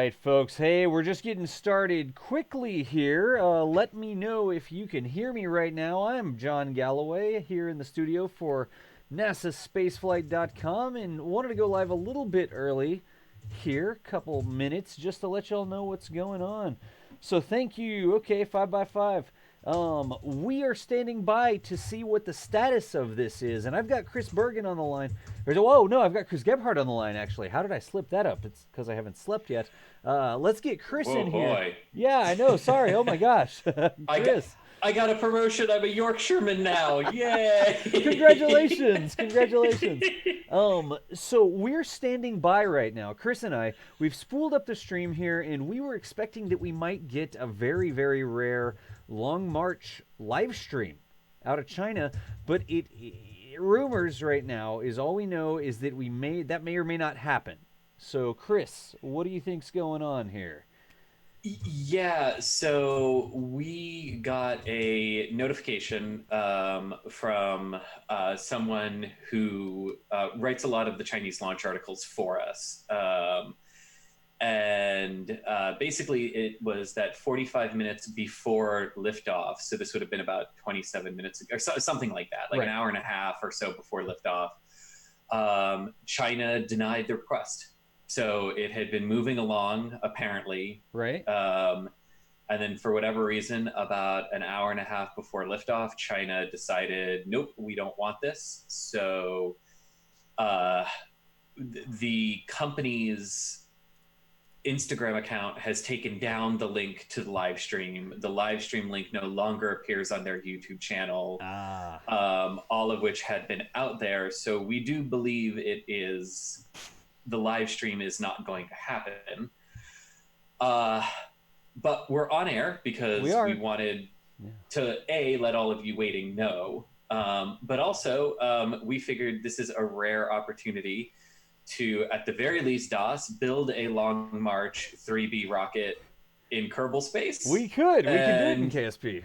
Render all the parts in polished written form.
right, folks. Hey, we're just getting started quickly here. Let me know if you can hear me right now. I'm John Galloway here in the studio for NASASpaceflight.com and wanted to go live a little bit early here, couple minutes, just to let y'all know what's going on. So thank you. Okay, 5x5. We are standing by to see what the status of this is, and I've got Chris Bergen on the line. Whoa, no, I've got Chris Gebhardt on the line, actually. How did I slip that up? It's because I haven't slept yet. Let's get Chris in here. Boy. Yeah, I know. Sorry. Oh, my gosh. Chris. I got a promotion. I'm a Yorkshireman now. Yay! Congratulations. So we're standing by right now. Chris and I, we've spooled up the stream here, and we were expecting that we might get a very, very rare Long March live stream out of China, but rumors right now is all we know is that that may or may not happen. So Chris, what do you think's going on here? Yeah, so we got a notification from someone who writes a lot of the Chinese launch articles for us. And basically it was that 45 minutes before liftoff, so this would have been about 27 minutes or something like that, like Right. an hour and a half or so before liftoff, China denied the request. So it had been moving along, apparently. Right. And then for whatever reason, about an hour and a half before liftoff, China decided, nope, we don't want this. So the company's Instagram account has taken down the link to the live stream. The live stream link no longer appears on their YouTube channel, all of which had been out there. So we do believe the live stream is not going to happen. But we're on air because we wanted to, let all of you waiting know. But also, we figured this is a rare opportunity to, at the very least, build a Long March 3B rocket in Kerbal Space. We could do it in KSP.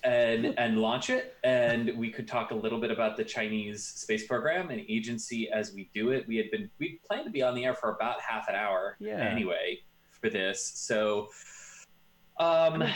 And launch it. And we could talk a little bit about the Chinese space program and agency as we do it. We planned to be on the air for about half an hour anyway for this. So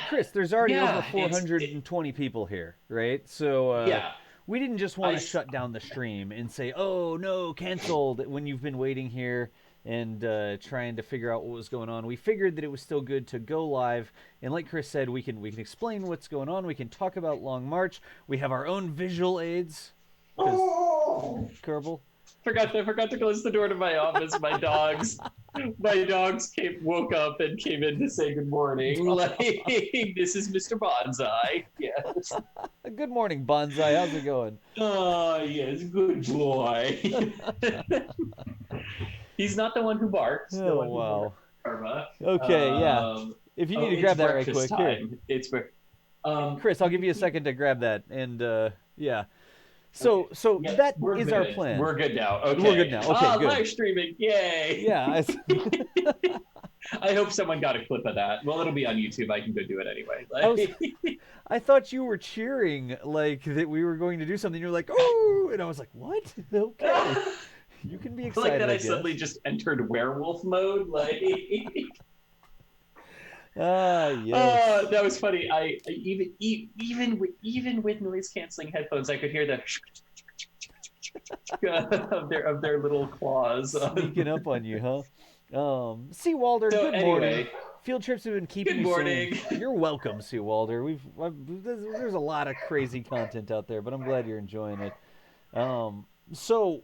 Chris, there's already over 420 people here, right? So we didn't just want to shut down the stream and say, oh no, canceled, when you've been waiting here and trying to figure out what was going on. We figured that it was still good to go live, and like Chris said, we can explain what's going on. We can talk about Long March. We have our own visual aids. Kerbal. Forgot to close the door to my office. My dogs woke up and came in to say good morning. Like, this is Mr. Bonsai. Yes. Good morning, Bonsai. How's it going? Oh, yes, good boy. He's not the one who barks. Oh, wow. Karma. Okay, yeah. If you need to grab that right quick. Time. Here. Chris, I'll give you a second to grab that. And, yeah. So that is our plan. We're good now. Okay. We're good now. Okay, good. Live streaming. Yay. Yeah. I hope someone got a clip of that. Well, it'll be on YouTube. I can go do it anyway. I thought you were cheering, like, that we were going to do something. You're like, oh, and I was like, what? Okay. You can be excited. Like that I suddenly just entered werewolf mode. Like, yes. That was funny. I even with noise canceling headphones, I could hear the of their little claws sneaking up on you, huh? C. Walder, good morning. Field trips have been keeping you morning. Sane. You're welcome, C. Walder. There's a lot of crazy content out there, but I'm glad you're enjoying it. So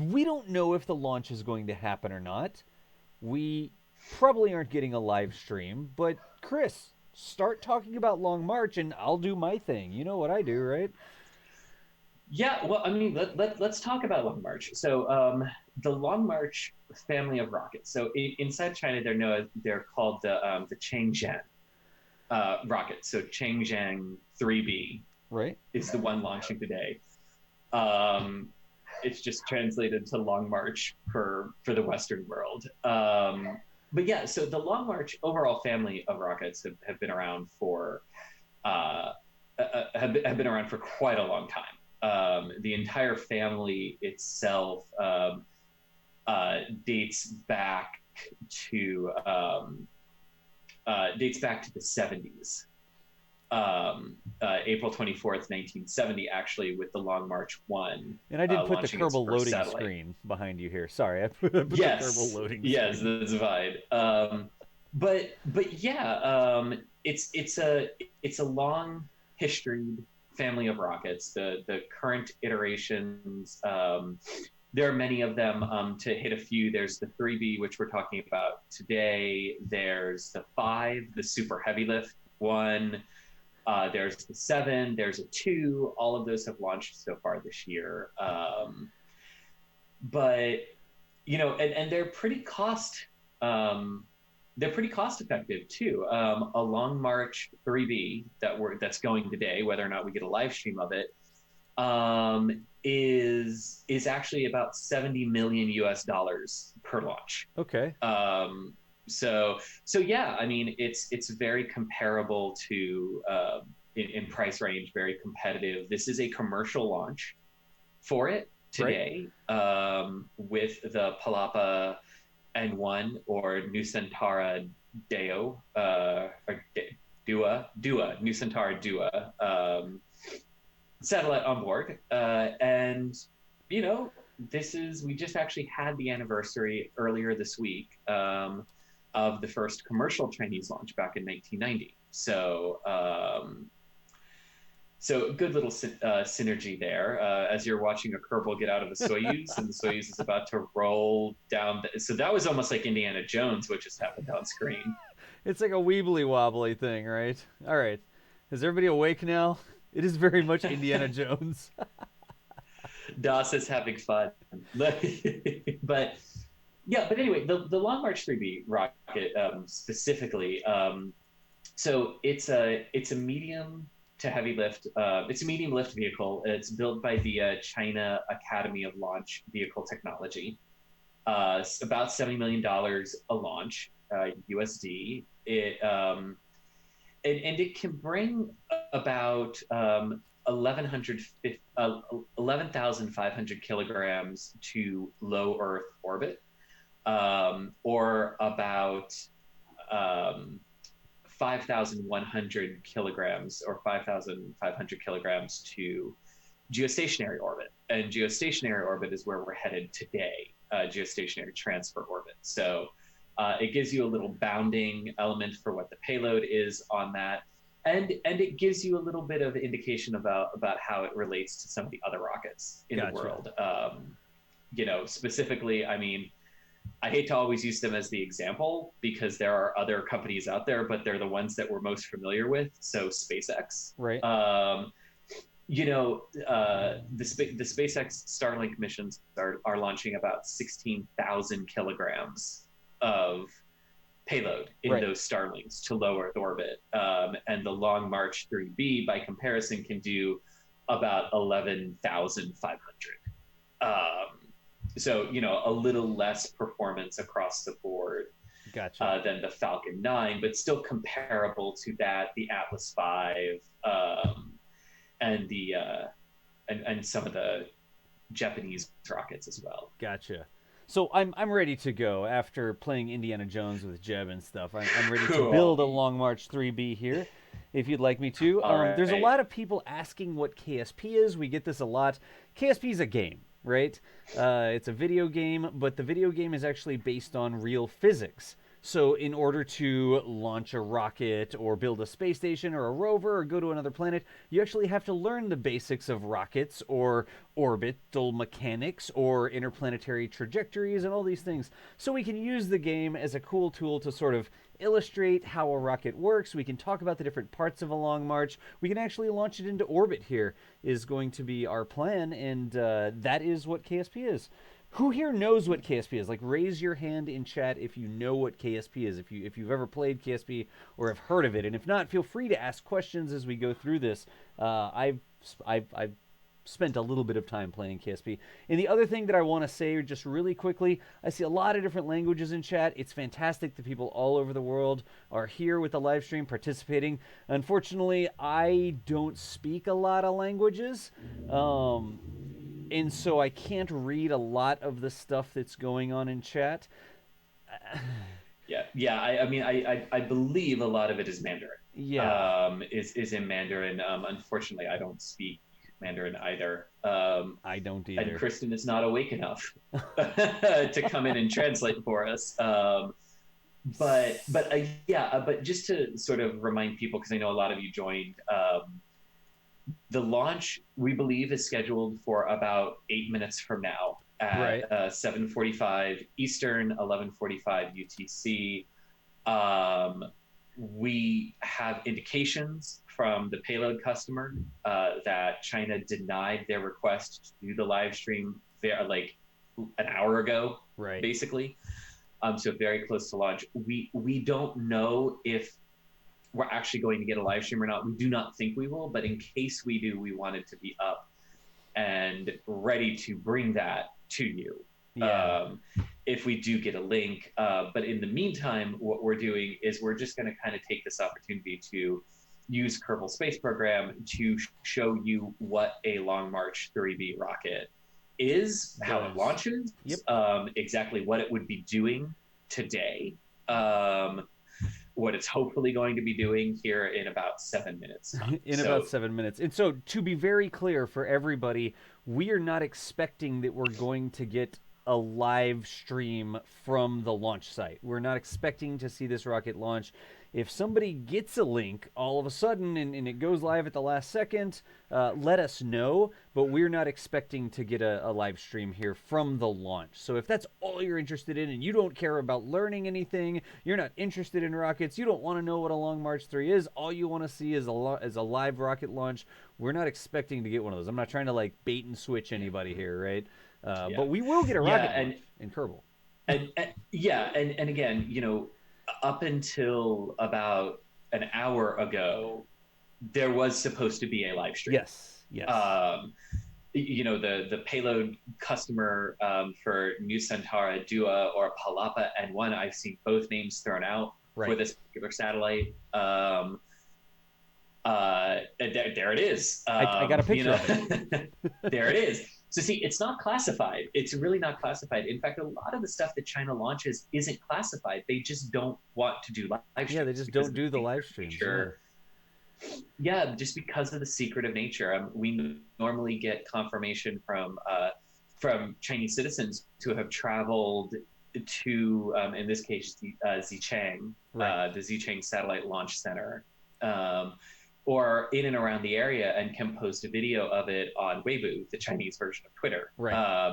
we don't know if the launch is going to happen or not. We probably aren't getting a live stream, but Chris, start talking about Long March and I'll do my thing. You know what I do, right? Yeah, well, I mean, let's talk about Long March. So the Long March family of rockets. So inside China, they're called the Xichang rockets. So Xichang 3B is the one launching today. It's just translated to Long March for the Western world. But yeah, so the Long March overall family of rockets have been around for quite a long time. The entire family itself dates back to the 70s. April 24th, 1970, actually, with the Long March 1. And I did put the Kerbal loading screen behind you here. Sorry, I put the Kerbal loading screen. Yes, that's fine. But yeah, it's a long historied family of rockets. The current iterations, there are many of them. To hit a few, there's the 3B, which we're talking about today. There's the 5, the super heavy lift one. There's the 7, there's a 2. All of those have launched so far this year. But and they're pretty cost effective too. A Long March 3B that's going today, whether or not we get a live stream of it, is actually about $70 million US per launch. Okay. So yeah, I mean, it's very comparable to in price range, very competitive. This is a commercial launch for it today, right. With the Palapa N1 or Nusantara Dua, Nusantara Dua satellite on board, and we just actually had the anniversary earlier this week. Of the first commercial Chinese launch back in 1990. So good little synergy there. As you're watching a Kerbal get out of the Soyuz, and the Soyuz is about to roll down. So that was almost like Indiana Jones, what just happened on screen. It's like a weebly wobbly thing, right? All right. Is everybody awake now? It is very much Indiana Jones. Das is having fun. But yeah, but anyway, the Long March 3B rocket specifically, so it's a medium to heavy lift. It's a medium lift vehicle. It's built by the China Academy of Launch Vehicle Technology. It's about $70 million a launch, USD. And it can bring about 11,500 kilograms to low Earth orbit. Or about 5,100 kilograms or 5,500 kilograms to geostationary orbit. And geostationary orbit is where we're headed today, geostationary transfer orbit. So it gives you a little bounding element for what the payload is on that. And it gives you a little bit of indication about how it relates to some of the other rockets in the world. Specifically, I mean, I hate to always use them as the example because there are other companies out there, but they're the ones that we're most familiar with. So SpaceX, right? The SpaceX Starlink missions are launching about 16,000 kilograms of payload in those Starlinks to low Earth orbit, and the Long March 3B, by comparison, can do about 11,500. So, a little less performance across the board than the Falcon 9, but still comparable to that, the Atlas 5, and the and some of the Japanese rockets as well. Gotcha. So I'm ready to go after playing Indiana Jones with Jeb and stuff. I'm ready to build a Long March 3B here, if you'd like me to. There's a lot of people asking what KSP is. We get this a lot. KSP is a game. Right? It's a video game, but the video game is actually based on real physics. So in order to launch a rocket or build a space station or a rover or go to another planet, you actually have to learn the basics of rockets or orbital mechanics or interplanetary trajectories and all these things. So we can use the game as a cool tool to sort of illustrate how a rocket works. We can talk about the different parts of a Long March. We can actually launch it into orbit here is going to be our plan, and that is what KSP is. Who here knows what KSP is? Like, raise your hand in chat if you know what KSP is, if you've ever played KSP or have heard of it. And if not, feel free to ask questions as we go through this. I've spent a little bit of time playing KSP. And the other thing that I want to say just really quickly, I see a lot of different languages in chat. It's fantastic that people all over the world are here with the live stream participating. Unfortunately, I don't speak a lot of languages. And so I can't read a lot of the stuff that's going on in chat. Yeah. I mean, I believe a lot of it is Mandarin. Yeah. Is in Mandarin. Unfortunately, I don't speak Mandarin either. I don't either. And Kristen is not awake enough to come in and translate for us. But just to sort of remind people, because I know a lot of you joined, the launch, we believe, is scheduled for about 8 minutes from now at 7:45 Eastern, 11:45 UTC. We have indications from the payload customer that China denied their request to do the live stream like an hour ago, basically. So very close to launch. We don't know if we're actually going to get a live stream or not. We do not think we will, but in case we do, we wanted to be up and ready to bring that to you. If we do get a link. But in the meantime, what we're doing is we're just going to kind of take this opportunity to use Kerbal Space Program to show you what a Long March 3B rocket is, how it launches, exactly what it would be doing today, what it's hopefully going to be doing here in about 7 minutes. About 7 minutes. And so, to be very clear for everybody, we are not expecting that we're going to get a live stream from the launch site. We're not expecting to see this rocket launch. If somebody gets a link all of a sudden and it goes live at the last second, let us know. But we're not expecting to get a live stream here from the launch. So if that's all you're interested in and you don't care about learning anything, you're not interested in rockets, you don't want to know what a Long March 3 is, all you want to see is a live rocket launch, we're not expecting to get one of those. I'm not trying to like bait and switch anybody here, right? But we will get a rocket launch in Kerbal. And again, you know, up until about an hour ago, there was supposed to be a live stream. Yes. You know, the payload customer for Nusantara Dua or Palapa N1, I've seen both names thrown out for this particular satellite. There it is. I got a picture of it. There it is. So see, it's not classified. It's really not classified. In fact, a lot of the stuff that China launches isn't classified. They just don't want to do live streams. Yeah, they just don't do the live streams. Yeah, just because of the secretive nature. We normally get confirmation from Chinese citizens who have traveled to, in this case, Xichang, the Xichang Satellite Launch Center, or in and around the area, and can post a video of it on Weibo, the Chinese version of Twitter.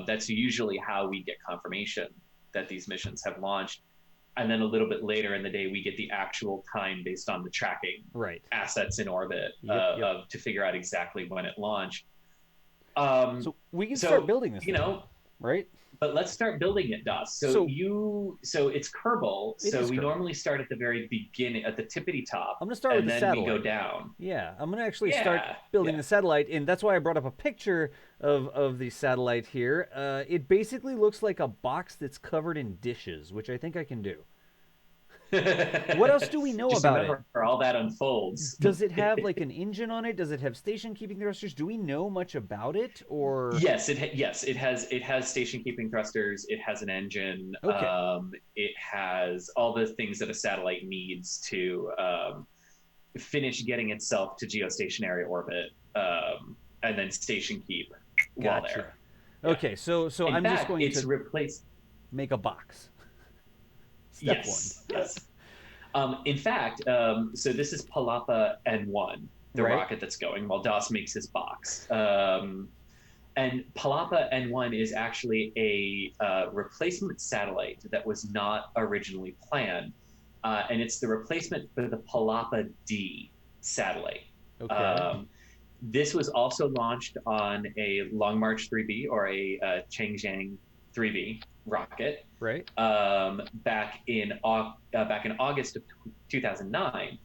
That's usually how we get confirmation that these missions have launched. And then a little bit later in the day, we get the actual time based on the tracking assets in orbit to figure out exactly when it launched. So we can start building this, right? But let's start building it, Das. So it's Kerbal. We normally start at the very beginning, at the tippity top. I'm going to start with the satellite. And then we go down. Yeah, I'm going to actually start building the satellite, and that's why I brought up a picture of the satellite here. It basically looks like a box that's covered in dishes, which I think I can do. What else do we know about it? All that unfolds. Does it have like an engine on it? Does it have station keeping thrusters? Do we know much about it? Or yes, it has station keeping thrusters. It has an engine. It has all the things that a satellite needs to finish getting itself to geostationary orbit, and then station keep while there. Okay, so I'm just going to replace make a box. Step one. In fact, so this is Palapa N1, the rocket that's going while Das makes his box. And Palapa N1 is actually a replacement satellite that was not originally planned. And it's the replacement for the Palapa D satellite. This was also launched on a Long March 3B or a Xichang 3B rocket, back in August of 2009,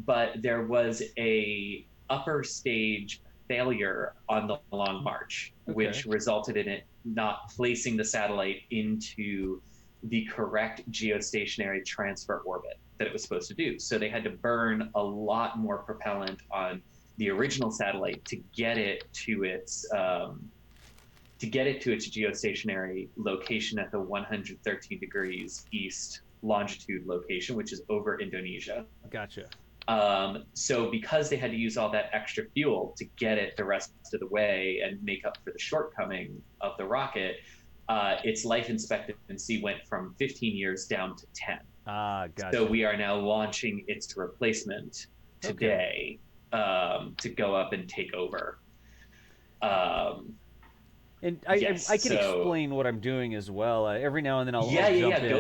but there was a upper stage failure on the Long March, which resulted in it not placing the satellite into the correct geostationary transfer orbit that it was supposed to do. So they had to burn a lot more propellant on the original satellite to get it to its to get it to its geostationary location at the 113 degrees east longitude location, which is over Indonesia. Gotcha. So because they had to use all that extra fuel to get it the rest of the way and make up for the shortcoming of the rocket, its life expectancy went from 15 years down to 10. Gotcha. So we are now launching its replacement today, to go up and take over. And I can explain what I'm doing as well. Every now and then I'll jump in.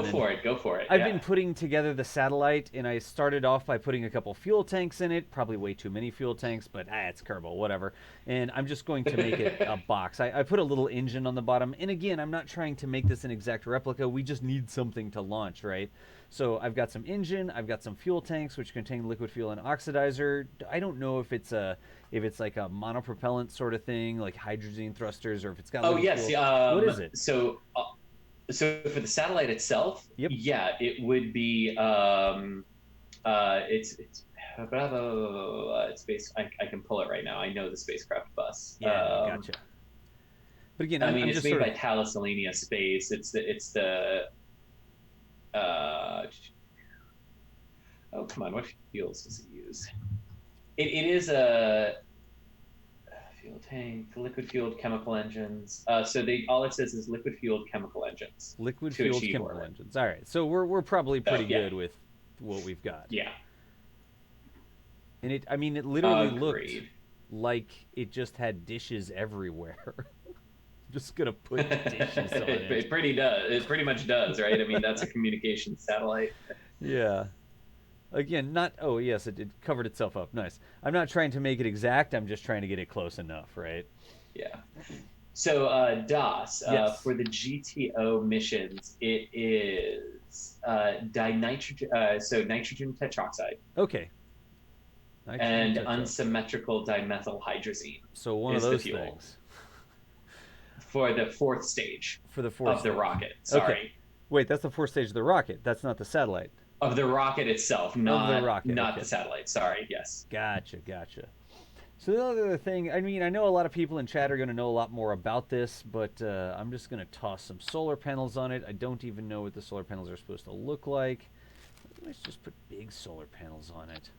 Go for it. I've been putting together the satellite, and I started off by putting a couple fuel tanks in it. Probably way too many fuel tanks, but it's Kerbal, whatever. And I'm just going to make it a box. I put a little engine on the bottom. And again, I'm not trying to make this an exact replica. We just need something to launch, right? So I've got some engine, I've got some fuel tanks which contain liquid fuel and oxidizer. I don't know if it's like a monopropellant sort of thing, like hydrogen thrusters, or if it's got liquid fuel. What is it? So for the satellite itself, it would be it's based. I can pull it right now. I know the spacecraft bus. Gotcha. But again, it's made by Thales Alenia Space. It's the come on, what fuels does it use? It is a fuel tank, liquid fueled chemical engines. So all it says is liquid fueled chemical engines. Liquid fueled chemical engines. All right, so we're probably pretty good with what we've got. Yeah. And it literally looked like it just had dishes everywhere. Just gonna put dishes on it. It pretty much does, right? I mean, that's a communication satellite. Yeah. Again, it covered itself up. Nice. I'm not trying to make it exact. I'm just trying to get it close enough, right? Yeah. So DOS, for the GTO missions, it is nitrogen tetroxide. Okay. And unsymmetrical dimethyl hydrazine. So one of those things. For the fourth stage of the rocket. Sorry. Okay. Wait, that's the fourth stage of the rocket. That's not the satellite. Of the rocket itself, not the satellite. Sorry, yes. Gotcha. So the other thing, I know a lot of people in chat are going to know a lot more about this, but I'm just going to toss some solar panels on it. I don't even know what the solar panels are supposed to look like. Let's just put big solar panels on it.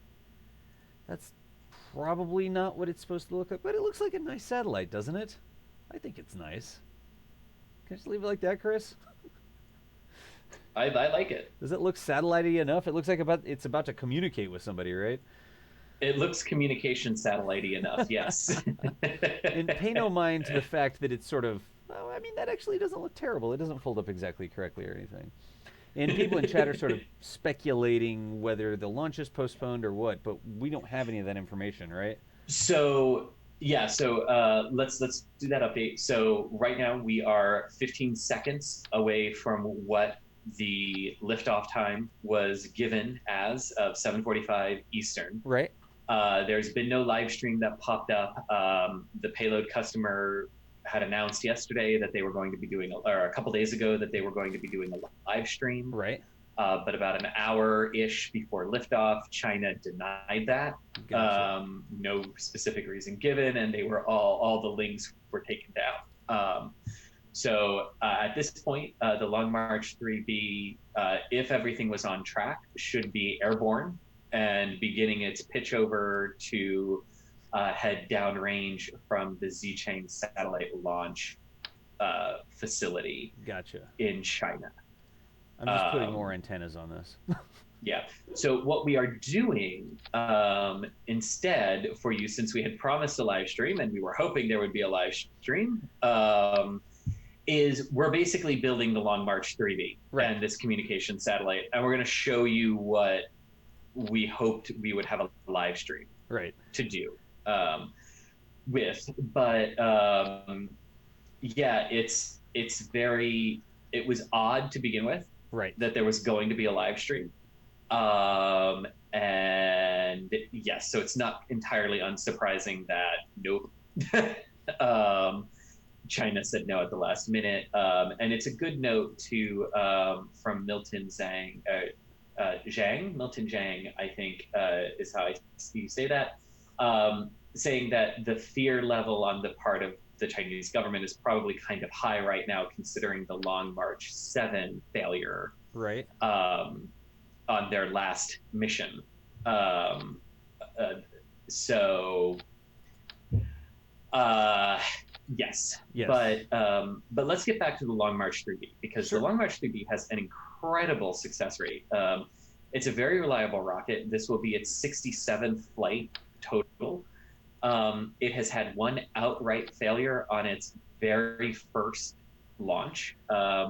That's probably not what it's supposed to look like, but it looks like a nice satellite, doesn't it? I think it's nice. Can I just leave it like that, Chris? I like it. Does it look satellite-y enough? It looks like it's about to communicate with somebody, right? It looks communication satellite-y enough, yes. And pay no mind to the fact that it's sort of, that actually doesn't look terrible. It doesn't fold up exactly correctly or anything. And people in chat are sort of speculating whether the launch is postponed or what, but we don't have any of that information, right? So let's do that update. So right now we are 15 seconds away from what the liftoff time was given as of 7:45 Eastern. Right. There's been no live stream that popped up. The payload customer had announced yesterday that they were going to be doing, or a couple days ago, that they were going to be doing a live stream. Right. But about an hour-ish before liftoff, China denied that. Gotcha. No specific reason given, and they were all the links were taken down. So at this point, the Long March 3B, if everything was on track, should be airborne and beginning its pitch over to head downrange from the Xichang satellite launch facility. Gotcha. In China. I'm just putting more antennas on this. Yeah. So what we are doing instead for you, since we had promised a live stream and we were hoping there would be a live stream, is we're basically building the Long March 3B and this communication satellite, and we're going to show you what we hoped we would have a live stream to do with. But it was odd to begin with. That there was going to be a live stream. And yes, so it's not entirely unsurprising that China said no at the last minute. And it's a good note to from Milton Zhang, I think is how you say that, saying that the fear level on the part of the Chinese government is probably kind of high right now, considering the Long March 7 failure on their last mission. So yes. But let's get back to the Long March 3B, because the Long March 3B has an incredible success rate. It's a very reliable rocket. This will be its 67th flight total. It has had one outright failure on its very first launch,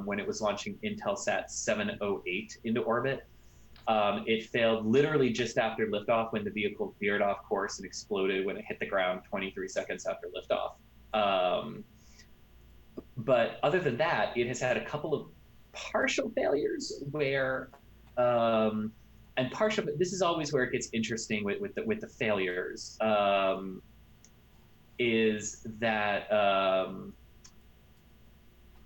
when it was launching Intelsat 708 into orbit. It failed literally just after liftoff, when the vehicle veered off course and exploded when it hit the ground 23 seconds after liftoff. But other than that, it has had a couple of partial failures where, and partial, this is always where it gets interesting with the failures, is that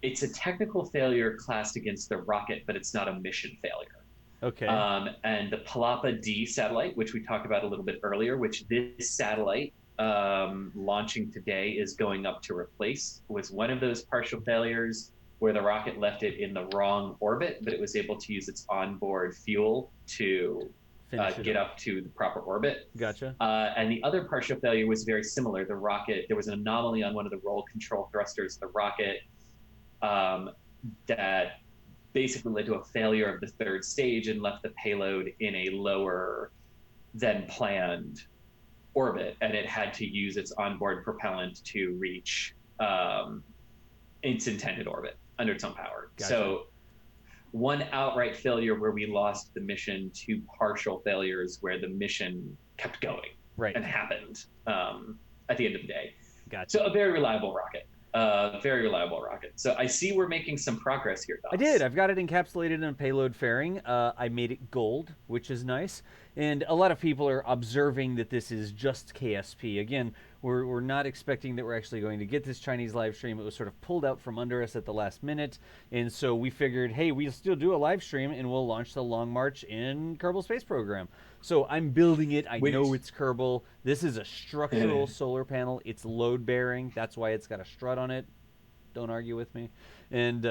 it's a technical failure classed against the rocket, but it's not a mission failure. Okay. And the Palapa D satellite, which we talked about a little bit earlier, which this satellite launching today is going up to replace, was one of those partial failures where the rocket left it in the wrong orbit, but it was able to use its onboard fuel to get up to the proper orbit. Gotcha. And the other partial failure was very similar. The rocket, there was an anomaly on one of the roll control thrusters of the rocket that basically led to a failure of the third stage and left the payload in a lower than planned orbit, and it had to use its onboard propellant to reach its intended orbit under its own power. Gotcha. So one outright failure where we lost the mission, two partial failures where the mission kept going and happened at the end of the day. Gotcha. So a very reliable rocket. Very reliable rocket. So I see we're making some progress here, Doss. I did. I've got it encapsulated in a payload fairing. I made it gold, which is nice. And a lot of people are observing that this is just KSP. Again, we're not expecting that we're actually going to get this Chinese live stream. It was sort of pulled out from under us at the last minute. And so we figured, hey, we'll still do a live stream and we'll launch the Long March in Kerbal Space Program. So I'm building it. I know it's Kerbal. This is a structural solar panel. It's load bearing. That's why it's got a strut on it. Don't argue with me. And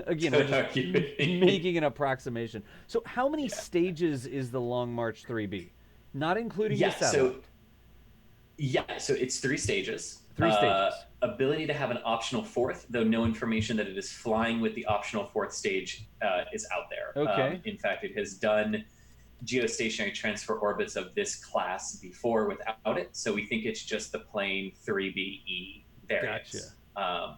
again, we're just making an approximation. So how many stages is the Long March 3B? Not including the satellite. So it's 3 stages. 3 stages. Ability to have an optional 4th, though no information that it is flying with the optional 4th stage is out there. Okay. In fact, it has done geostationary transfer orbits of this class before without it. So we think it's just the plain 3BE variant. Gotcha.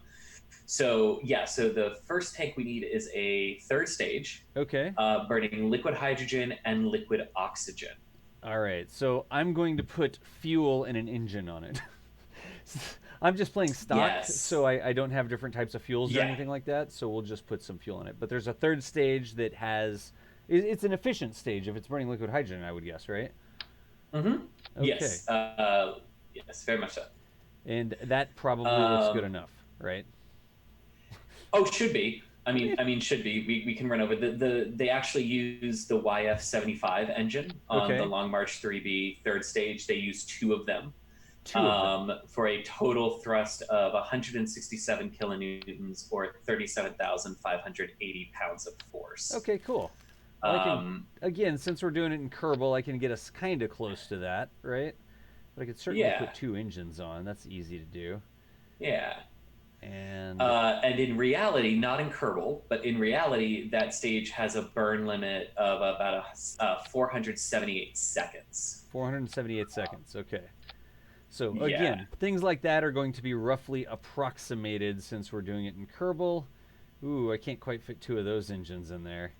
So the first tank we need is a 3rd stage. Okay. Burning liquid hydrogen and liquid oxygen. All right. So I'm going to put fuel and an engine on it. I'm just playing stock, so I don't have different types of fuels or anything like that. So we'll just put some fuel in it. But there's a 3rd stage that has... It's an efficient stage if it's burning liquid hydrogen, I would guess, right? Mm-hmm. Okay. Yes. Yes, very much so. And that probably looks good enough, right? Oh, should be. I mean, should be. We can run over they actually use the YF-75 engine on the Long March 3B 3rd stage. They use 2 of them. For a total thrust of 167 kilonewtons or 37,580 pounds of force. Okay, cool. Again, since we're doing it in Kerbal, I can get us kind of close to that, right? But I could certainly put 2 engines on. That's easy to do. Yeah. And in reality, not in Kerbal, but in reality, that stage has a burn limit of about 478 seconds. 478 seconds, okay. So again, things like that are going to be roughly approximated since we're doing it in Kerbal. Ooh, I can't quite fit 2 of those engines in there.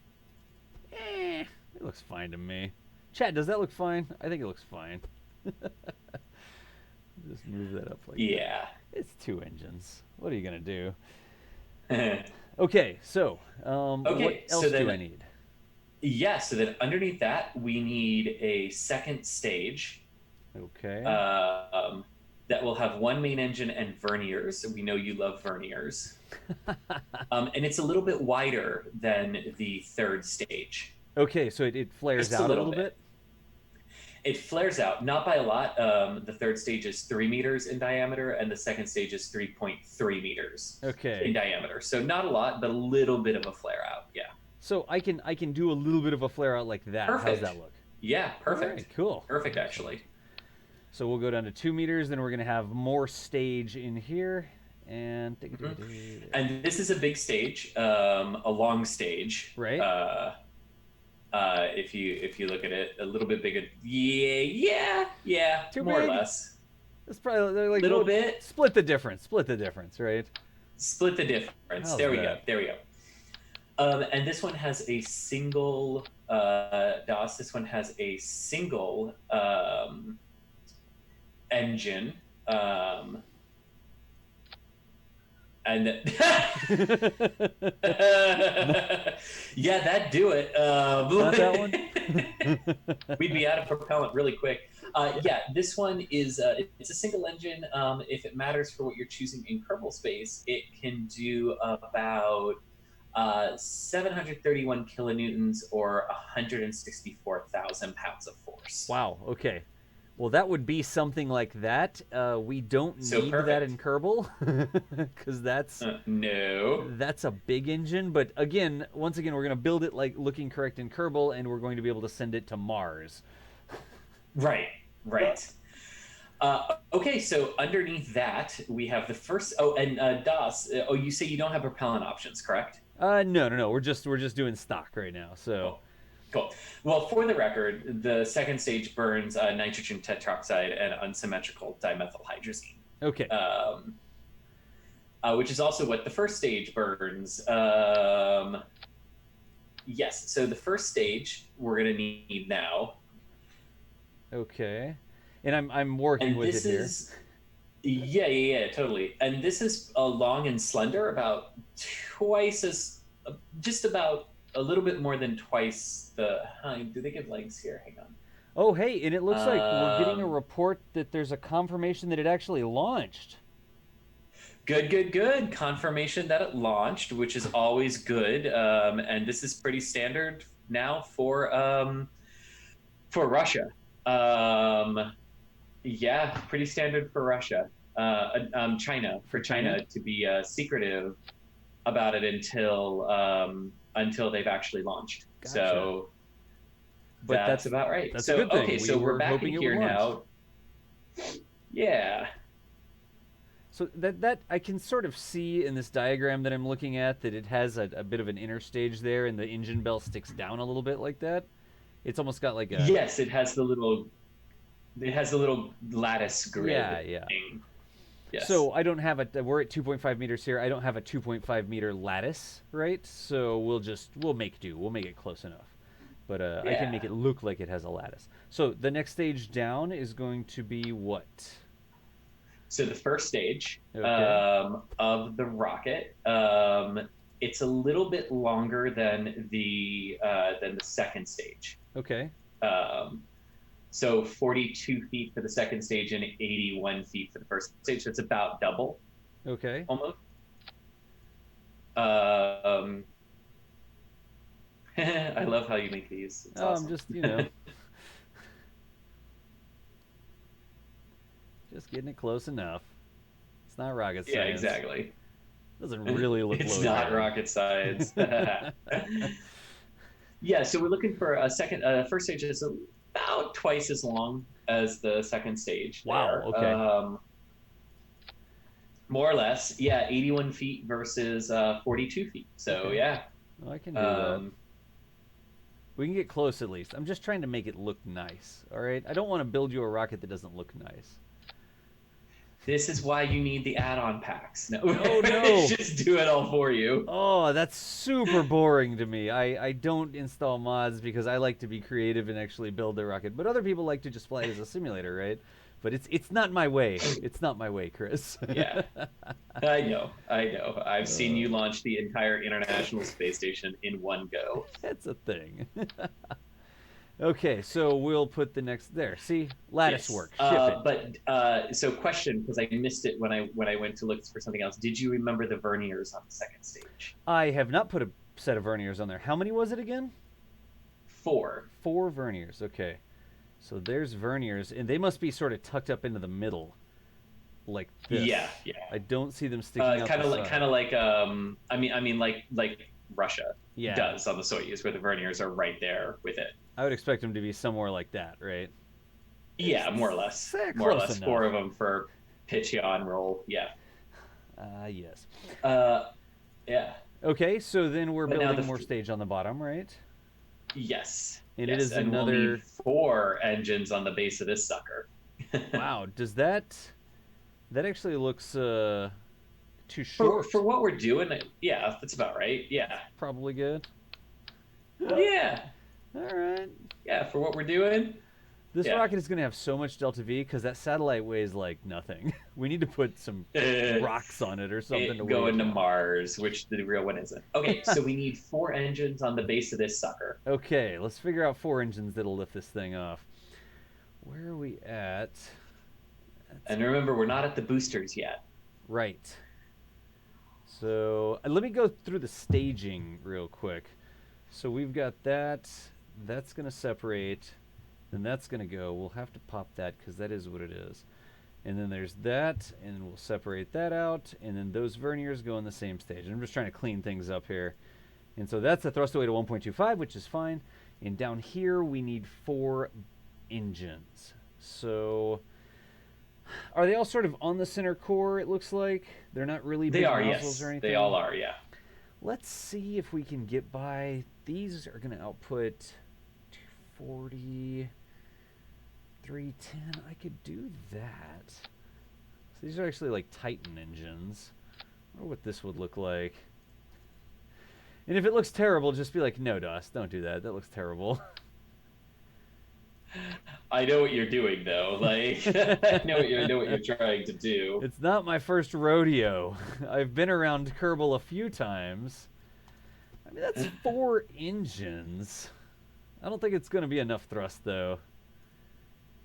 It looks fine to me. Chad, does that look fine? I think it looks fine. Just move that up like that. It's 2 engines. What are you going to do? Okay, so what else do I need? Yeah, so then underneath that, we need a 2nd stage. Okay. That will have 1 main engine and verniers. We know you love verniers. And it's a little bit wider than the 3rd stage. Okay, so it flares out a little bit? It flares out, not by a lot. The third stage is 3 meters in diameter, and the second stage is 3.3 meters in diameter. So not a lot, but a little bit of a flare out. Yeah. So I can do a little bit of a flare out like that. Perfect. How's that look? Yeah, perfect. Right, cool. Perfect, actually. So we'll go down to 2 meters, then we're going to have more stage in here. And and this is a big stage, a long stage. Right. If you look at it, a little bit bigger. Yeah. Too more big? or less. It's probably like a little bit. Split the difference, right? Split the difference. There we go. And this one has a single DOS. This one has a single engine. And yeah, that'd do it. Not that one? We'd be out of propellant really quick. Yeah, this one is it's a single engine. If it matters for what you're choosing in Kerbal Space, it can do about 731 kilonewtons or 164,000 pounds of force. Wow. Okay. Well, that would be something like that. We don't need that in Kerbal because that's that's a big engine. But once again, we're going to build it like looking correct in Kerbal, and we're going to be able to send it to Mars. Right. Okay, so underneath that we have the first. Oh, and DOS. You say you don't have propellant options, correct? No. We're just doing stock right now. So. Cool. Well, for the record, the second stage burns nitrogen tetroxide and unsymmetrical dimethylhydrazine. Okay. Which is also what the first stage burns. Yes. So the first stage we're going to need now. Okay. And I'm working with it here. Yeah, totally. And this is long and slender, about twice as, just about a little bit more than twice the. Do they give legs here? Hang on. Oh, hey, and it looks like we're getting a report that there's a confirmation that it actually launched. Good. Confirmation that it launched, which is always good. And this is pretty standard now for Russia. Yeah, pretty standard for Russia. China to be secretive about it until they've actually launched. Gotcha. So that's about right. That's a good thing. Okay, so we're back in here now. Yeah. So that I can sort of see in this diagram that I'm looking at that it has a bit of an interstage there, and the engine bell sticks down a little bit like that. It's almost got like a. Yes, it has the little lattice grid. Yeah. Thing. Yes. So I don't have we're at 2.5 meters here. I don't have a 2.5 meter lattice, right? So we'll make do. We'll make it close enough. But I can make it look like it has a lattice. So the next stage down is going to be what? So the first stage of the rocket, it's a little bit longer than the second stage. Okay. So 42 feet for the second stage and 81 feet for the first stage. So it's about double. Okay. Almost. I love how you make these. It's awesome. I'm just, just getting it close enough. It's not rocket science. Yeah, exactly. Doesn't really look It's low not there. rocket science. Yeah, so we're looking for a first stage is about twice as long as the second stage. Wow, okay. More or less, yeah, 81 feet versus 42 feet. So, okay. Yeah. Well, I can do that. We can get close at least. I'm just trying to make it look nice, all right? I don't want to build you a rocket that doesn't look nice. This is why you need the add-on packs. No. Oh, no. Just do it all for you. Oh, that's super boring to me. I don't install mods because I like to be creative and actually build the rocket. But other people like to just fly it as a simulator, right? But it's not my way. It's not my way, Chris. Yeah. I know. I've seen you launch the entire International Space Station in one go. That's a thing. Okay, so we'll put the next there. See, lattice work. Ship it. But so question, because I missed it when I went to look for something else. Did you remember the verniers on the second stage? I have not put a set of verniers on there. How many was it again? 4. 4 verniers. Okay. So there's verniers, and they must be sort of tucked up into the middle, like this. Yeah. I don't see them sticking out. Kind of like like Russia does on the Soyuz, where the verniers are right there with it. I would expect them to be somewhere like that, right? Yeah, more or less. More or less, 4 of them for pitch, yaw, and roll. Yeah. Yes. Yeah. Okay, so then we're building more stage on the bottom, right? Yes. And yes. It is and another. We'll need 4 engines on the base of this sucker. Wow, does that actually looks too short for what we're doing? Yeah, that's about right. Yeah. Probably good. Yeah. All right. Yeah, for what we're doing. This rocket is going to have so much delta V because that satellite weighs like nothing. We need to put some rocks on it or something to go into Mars, which the real one isn't. Okay, so we need 4 engines on the base of this sucker. Okay, let's figure out 4 engines that'll lift this thing off. Where are we at? And remember, we're not at the boosters yet. Right. So let me go through the staging real quick. So we've got that. That's going to separate. Then that's going to go. We'll have to pop that because that is what it is. And then there's that, and we'll separate that out. And then those verniers go in the same stage. I'm just trying to clean things up here. And so that's a thrust away to 1.25, which is fine. And down here, we need 4 engines. So are they all sort of on the center core, it looks like? They're not really big nozzles or anything? They all are, yeah. Let's see if we can get by. These are going to output 240, 310. I could do that. So these are actually like Titan engines. I wonder what this would look like. And if it looks terrible, just be like, no, Dust, don't do that. That looks terrible. I know what you're doing, though. Like, I know what you're trying to do. It's not my first rodeo. I've been around Kerbal a few times. I mean, that's 4 engines. I don't think it's going to be enough thrust, though.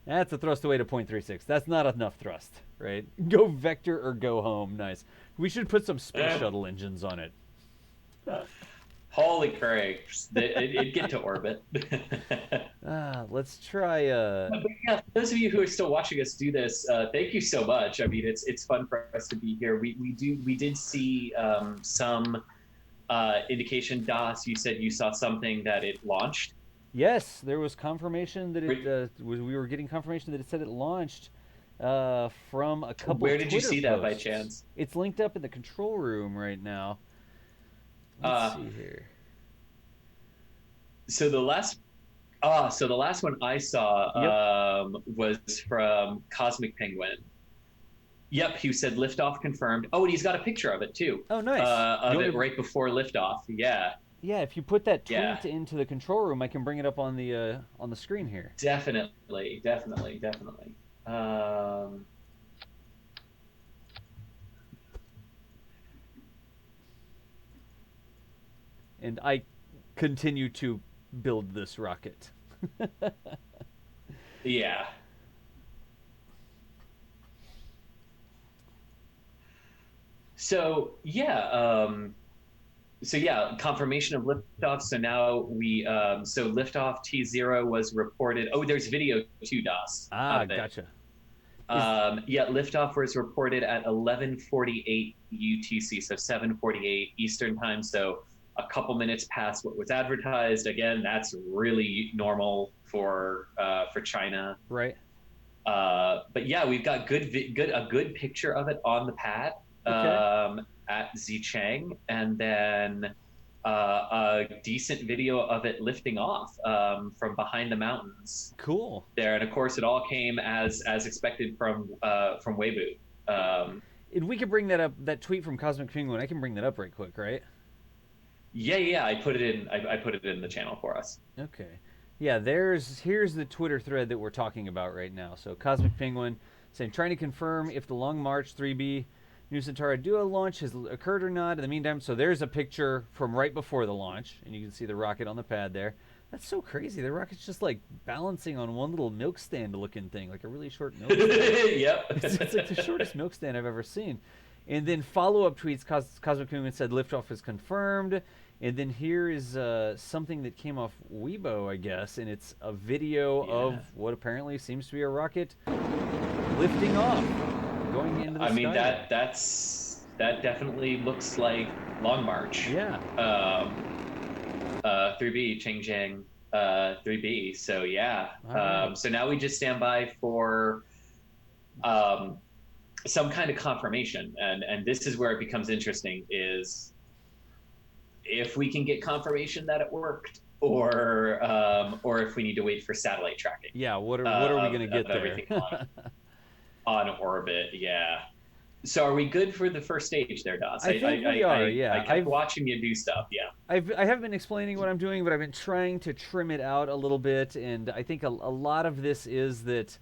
That's a thrust away to 0.36. That's not enough thrust, right? Go vector or go home. Nice. We should put some space shuttle engines on it. Holy crap. It'd get to orbit. Let's try... But yeah, for those of you who are still watching us do this, thank you so much. I mean, it's fun for us to be here. We did see some indication. Das, you said you saw something that it launched. Yes, there was confirmation that it we were getting confirmation that it said it launched from a couple. Where did you see that posts. by chance? It's linked up in the control room right now. Let's see here. So the last one I saw was from Cosmic Penguin. Yep, he said liftoff confirmed. Oh, and he's got a picture of it too. Oh, nice. Of it right before liftoff. Yeah. Yeah, if you put that tweet into the control room, I can bring it up on the screen here. Definitely. And I continue to build this rocket. Yeah. So confirmation of liftoff. So now we so liftoff T0 was reported. Oh, there's video too, Das. Gotcha. Liftoff was reported at 11:48 UTC, so 7:48 Eastern time. So a couple minutes past what was advertised. Again, that's really normal for China. Right. But yeah, we've got a good picture of it on the pad. Okay. At Xichang, and then a decent video of it lifting off from behind the mountains. Cool. There, and of course, it all came as expected from Weibo. And we could bring that up. That tweet from Cosmic Penguin, I can bring that up right quick, right? Yeah. I put it in. I put it in the channel for us. Okay. Yeah. Here's the Twitter thread that we're talking about right now. So Cosmic Penguin saying trying to confirm if the Long March 3B Nusantara Dua launch has occurred or not. In the meantime, so there's a picture from right before the launch, and you can see the rocket on the pad there. That's so crazy. The rocket's just like balancing on one little milk stand looking thing, like a really short milk stand. Yep. It's like the shortest milk stand I've ever seen. And then follow-up tweets, Cosmic Penguin said liftoff is confirmed. And then here is something that came off Weibo, I guess, and it's a video of what apparently seems to be a rocket lifting off, going into the sky. I mean, that definitely looks like Long March. Yeah. 3B, Xichang 3B. So yeah. Right. So now we just stand by for some kind of confirmation, and this is where it becomes interesting: is if we can get confirmation that it worked, or if we need to wait for satellite tracking. Yeah. What are we going to get there? Everything on orbit. Yeah. So are we good for the first stage there, Das? I think we are. Yeah. I kept watching you do stuff. Yeah. I have been explaining what I'm doing, but I've been trying to trim it out a little bit, and I think a lot of this is that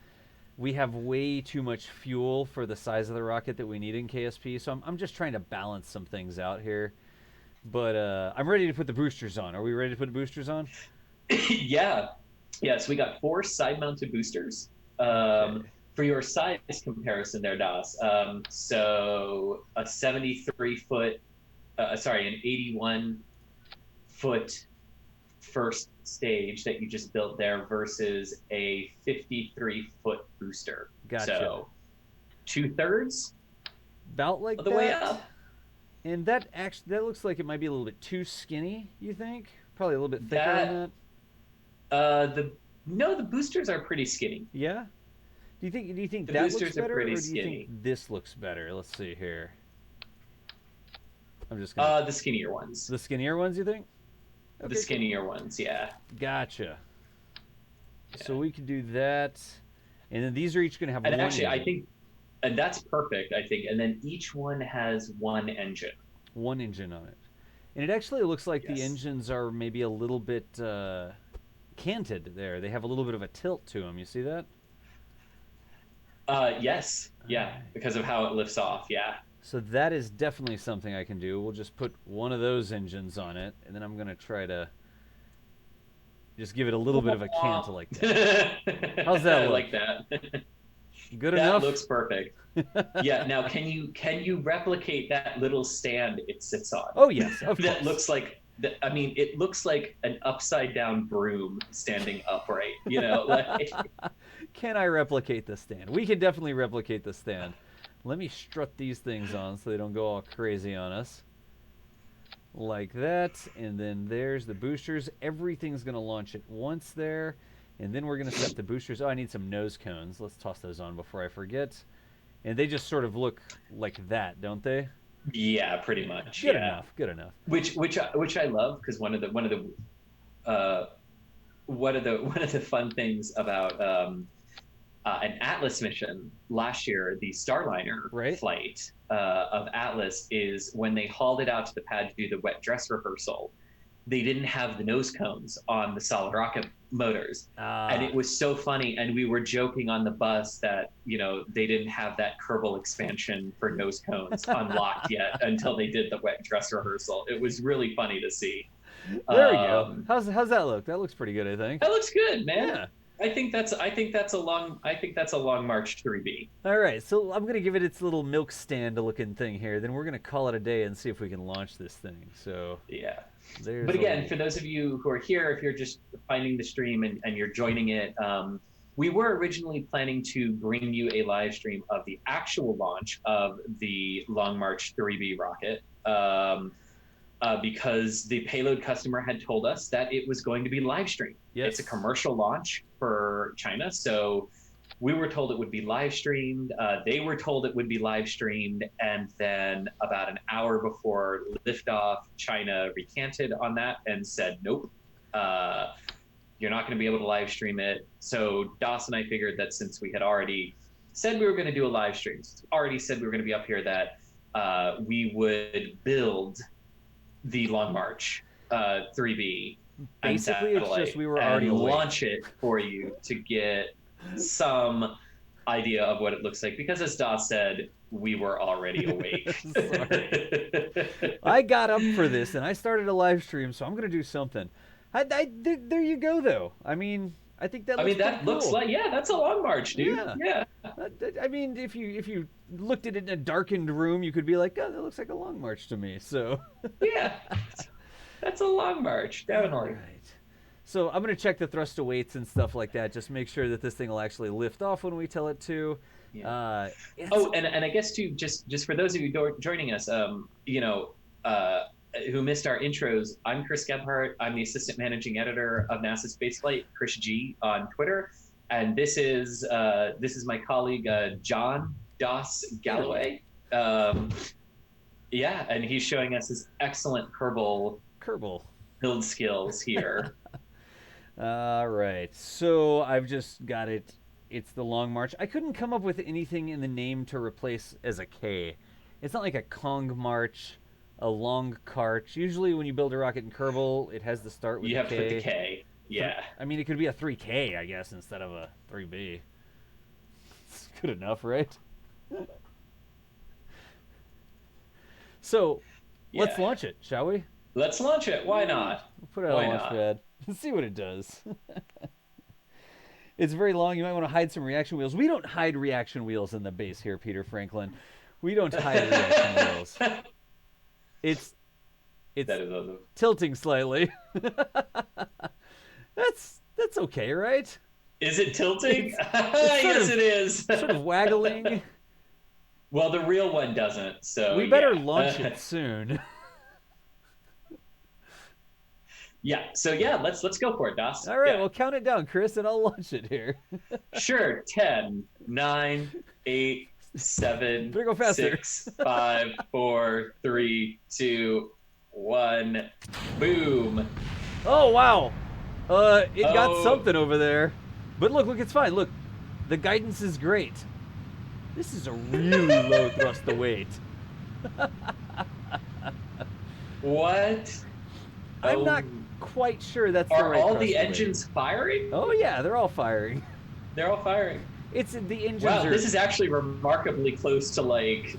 we have way too much fuel for the size of the rocket that we need in KSP. So I'm just trying to balance some things out here. But I'm ready to put the boosters on. Are we ready to put the boosters on? Yeah. Yeah, so we got 4 side-mounted boosters. Okay. For your size comparison there, Das, so a 73-foot, an 81-foot first stage that you just built there versus a 53-foot booster. Gotcha. So 2/3? About like the that. Way up. And that looks like it might be a little bit too skinny, you think? Probably a little bit thicker than that? The boosters are pretty skinny. Yeah? Do you think the that boosters looks better, are pretty or do you skinny. think this looks better? Let's see here. I'm just gonna... the skinnier ones. The skinnier ones, you think? Okay, the skinnier ones, yeah. Gotcha. Yeah. So we can do that, and then these are each going to have one engine. I think, and that's perfect, I think. And then each one has one engine. One engine on it. And it actually looks like the engines are maybe a little bit canted there. They have a little bit of a tilt to them. You see that? Yes. Yeah, because of how it lifts off, yeah. So that is definitely something I can do. We'll just put one of those engines on it, and then I'm going to try to just give it a little bit of a cant like that. How's that look? I like that. Good enough? That looks perfect. Yeah, now can you replicate that little stand it sits on? Oh, yes, of that course. Looks like... I mean, it looks like an upside-down broom standing upright, you know? Like... Can I replicate the stand? We can definitely replicate the stand. Let me strut these things on so they don't go all crazy on us. Like that, and then there's the boosters. Everything's going to launch at once there, and then we're going to set the boosters. Oh, I need some nose cones. Let's toss those on before I forget. And they just sort of look like that, don't they? Yeah, pretty much. Good enough. Good enough. Which I love, because one of the fun things about an Atlas mission last year, the Starliner flight of Atlas, is when they hauled it out to the pad to do the wet dress rehearsal, they didn't have the nose cones on the solid rocket motors. And it was so funny. And we were joking on the bus that, you know, they didn't have that Kerbal expansion for nose cones unlocked yet until they did the wet dress rehearsal. It was really funny to see. There we go. How's that look? That looks pretty good, I think. That looks good, man. Yeah. I think that's a long March 3B. All right, so I'm gonna give it its little milk stand looking thing here. Then we're gonna call it a day and see if we can launch this thing. So yeah. But again, for those of you who are here, if you're just finding the stream and you're joining it, we were originally planning to bring you a live stream of the actual launch of the Long March 3B rocket. Because the payload customer had told us that it was going to be live streamed. Yes. It's a commercial launch for China, so we were told it would be live streamed. They were told it would be live streamed, and then about an hour before liftoff, China recanted on that and said, nope, you're not going to be able to live stream it. So Das and I figured that since we had already said we were going to do a live stream, already said we were going to be up here, that we would build the Long March 3B basically it's just we were already launch it for you to get some idea of what it looks like, because as Das said, we were already awake. I got up for this and I started a live stream, so I'm gonna do something. There you go, though. I mean, I think that looks like, yeah, that's a Long March, dude. Yeah. I mean, if you looked at it in a darkened room, you could be like, oh, that looks like a Long March to me. So yeah. That's a long march, definitely. All right. So I'm going to check the thrust to weights and stuff like that. Just make sure that this thing will actually lift off when we tell it to. Yeah. Oh, and I guess too, just for those of you joining us, who missed our intros, I'm Chris Gebhardt. I'm the assistant managing editor of NASA's Spaceflight, Chris G on Twitter, and this is my colleague John Doss Galloway. Yeah, and he's showing us his excellent Kerbal build skills here. All right, so I've just got it. It's the Long March. I couldn't come up with anything in the name to replace as a K. It's not like a Kong March, a Long Karch. Usually when you build a rocket in Kerbal, it has the start with you a have K. to put the K. Yeah. I mean, it could be a 3K, I guess, instead of a 3B. It's good enough, right? So, let's launch it, shall we? Let's launch it. Why not? We'll put it on launch pad and see what it does. It's very long. You might want to hide some reaction wheels. We don't hide reaction wheels in the base here, Peter Franklin. We don't hide reaction wheels. It's that is awesome. Tilting slightly. That's okay, right? Is it tilting? Yes, it is. Sort of waggling. Well, the real one doesn't, so we better launch it soon. Yeah, so let's go for it, Doss. All right, well, count it down, Chris, and I'll launch it here. Sure. 10, 9, 8, 7, go faster. 6, 5, 4, 3, 2, 1. Boom. Oh, wow. It got something over there. But look, it's fine. Look, the guidance is great. This is a really low thrust to weight. What? I'm not quite sure that's the right. Are all the engines firing? Oh yeah, they're all firing. They're all firing. It's the engines. Wow, this is actually remarkably close to like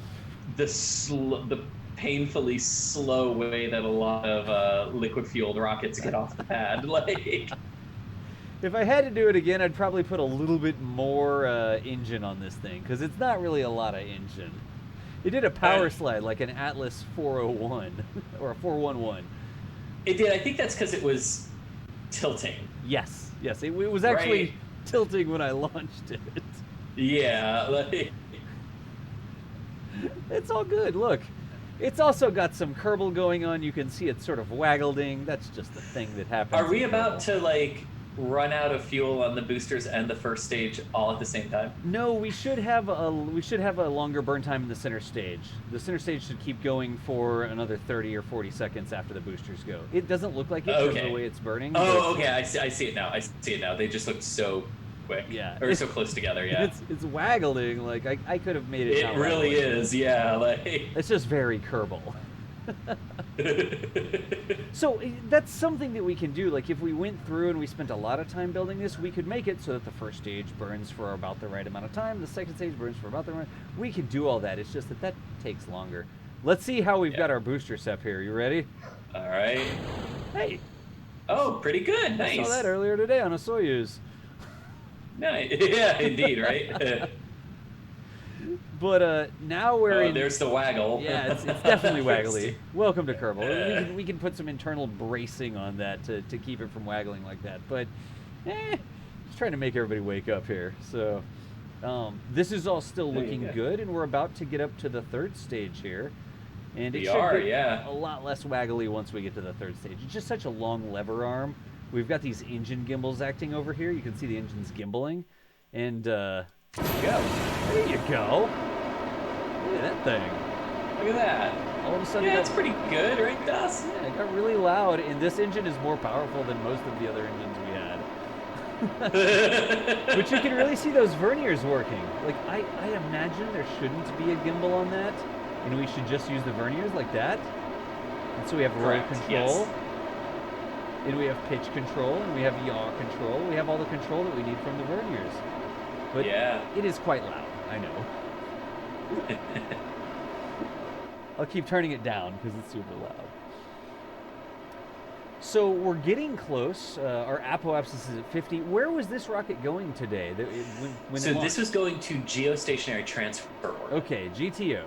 the painfully slow way that a lot of liquid-fueled rockets get off the pad. Like, if I had to do it again, I'd probably put a little bit more engine on this thing because it's not really a lot of engine. It did a power slide like an Atlas 401 or a 411. It did. I think that's because it was tilting. Yes. It was actually tilting when I launched it. Yeah. Like... It's all good. Look, it's also got some Kerbal going on. You can see it sort of waggling. That's just the thing that happens. Are we about to like run out of fuel on the boosters and the first stage all at the same time? No, we should have a longer burn time in the center stage. The center stage should keep going for another 30 or 40 seconds after the boosters go. It doesn't look like it because of the way it's burning. Oh, okay. I see it now. They just look so quick. Yeah. Or so close together, yeah. It's waggling. Like, I could have made it. It really is, yeah. Like... It's just very Kerbal. So that's something that we can do. Like if we went through and we spent a lot of time building this, we could make it so that the first stage burns for about the right amount of time, the second stage burns for about the right. We could do all that. It's just that takes longer. Let's see how we've got our booster set here. You ready? All right. Hey. Oh, pretty good. Nice. I saw that earlier today on a Soyuz. Nice. Yeah, indeed, right? But now we're in... there's the waggle. Yeah, it's definitely waggly. Welcome to Kerbal. We can put some internal bracing on that to keep it from waggling like that. But, just trying to make everybody wake up here. So, this is all still looking good, and we're about to get up to the third stage here. And it should get a lot less waggly once we get to the third stage. It's just such a long lever arm. We've got these engine gimbals acting over here. You can see the engines gimbaling. And, there you go. Look at that thing. Look at that. All of a sudden, it's pretty good, right, Doss? Yeah, it got really loud, and this engine is more powerful than most of the other engines we had. But you can really see those verniers working. Like, I imagine there shouldn't be a gimbal on that, and we should just use the verniers like that. And so we have roll control, and we have pitch control, and we have yaw control. We have all the control that we need from the verniers. But it is quite loud, I know. I'll keep turning it down because it's super loud. So we're getting close. Our apoapsis is at 50. Where was this rocket going today? So this was going to geostationary transfer orbit. Okay, GTO.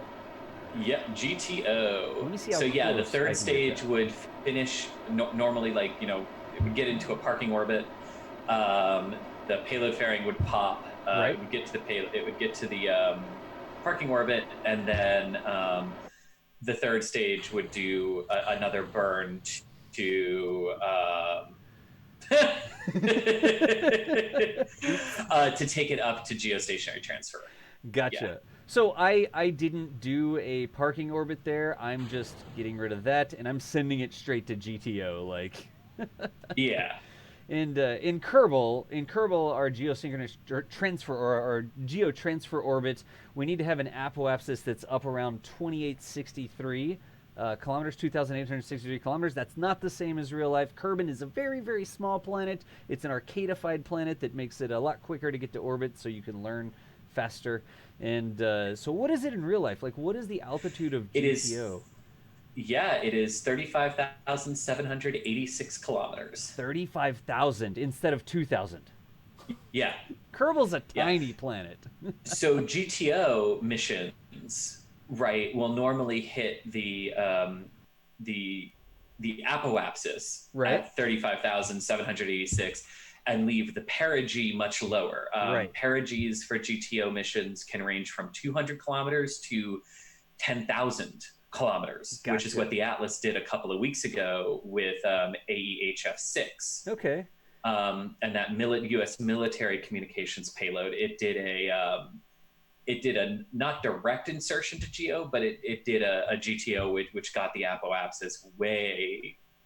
Yeah, GTO. Let me see how So yeah, the close I third can stage get would finish normally, like, it would get into a parking orbit. The payload fairing would pop. Right. It would get to the It would get to the parking orbit, and then the third stage would do another burn to to take it up to geostationary transfer. Gotcha. Yeah. So I didn't do a parking orbit there. I'm just getting rid of that, and I'm sending it straight to GTO. Like, Yeah. and in Kerbal, our geosynchronous transfer or our geotransfer orbit, we need to have an apoapsis that's up around 2863 kilometers, 2,863 kilometers. That's not the same as real life. Kerbin is a very, very small planet. It's an arcadified planet that makes it a lot quicker to get to orbit, so you can learn faster. And so, what is it in real life? Like, what is the altitude of It is. GTO? Yeah, it is 35,786 kilometers. 35,000 instead of 2,000. Yeah. Kerbal's a Yeah. tiny planet. So GTO missions, right, will normally hit the apoapsis Right. at 35,786 and leave the perigee much lower. Right. Perigees for GTO missions can range from 200 kilometers to 10,000 kilometers, Gotcha. which is what the Atlas did a couple of weeks ago with AEHF-6. Okay. And that U.S. military communications payload, it did a not direct insertion to GEO, but it did a GTO which got the apoapsis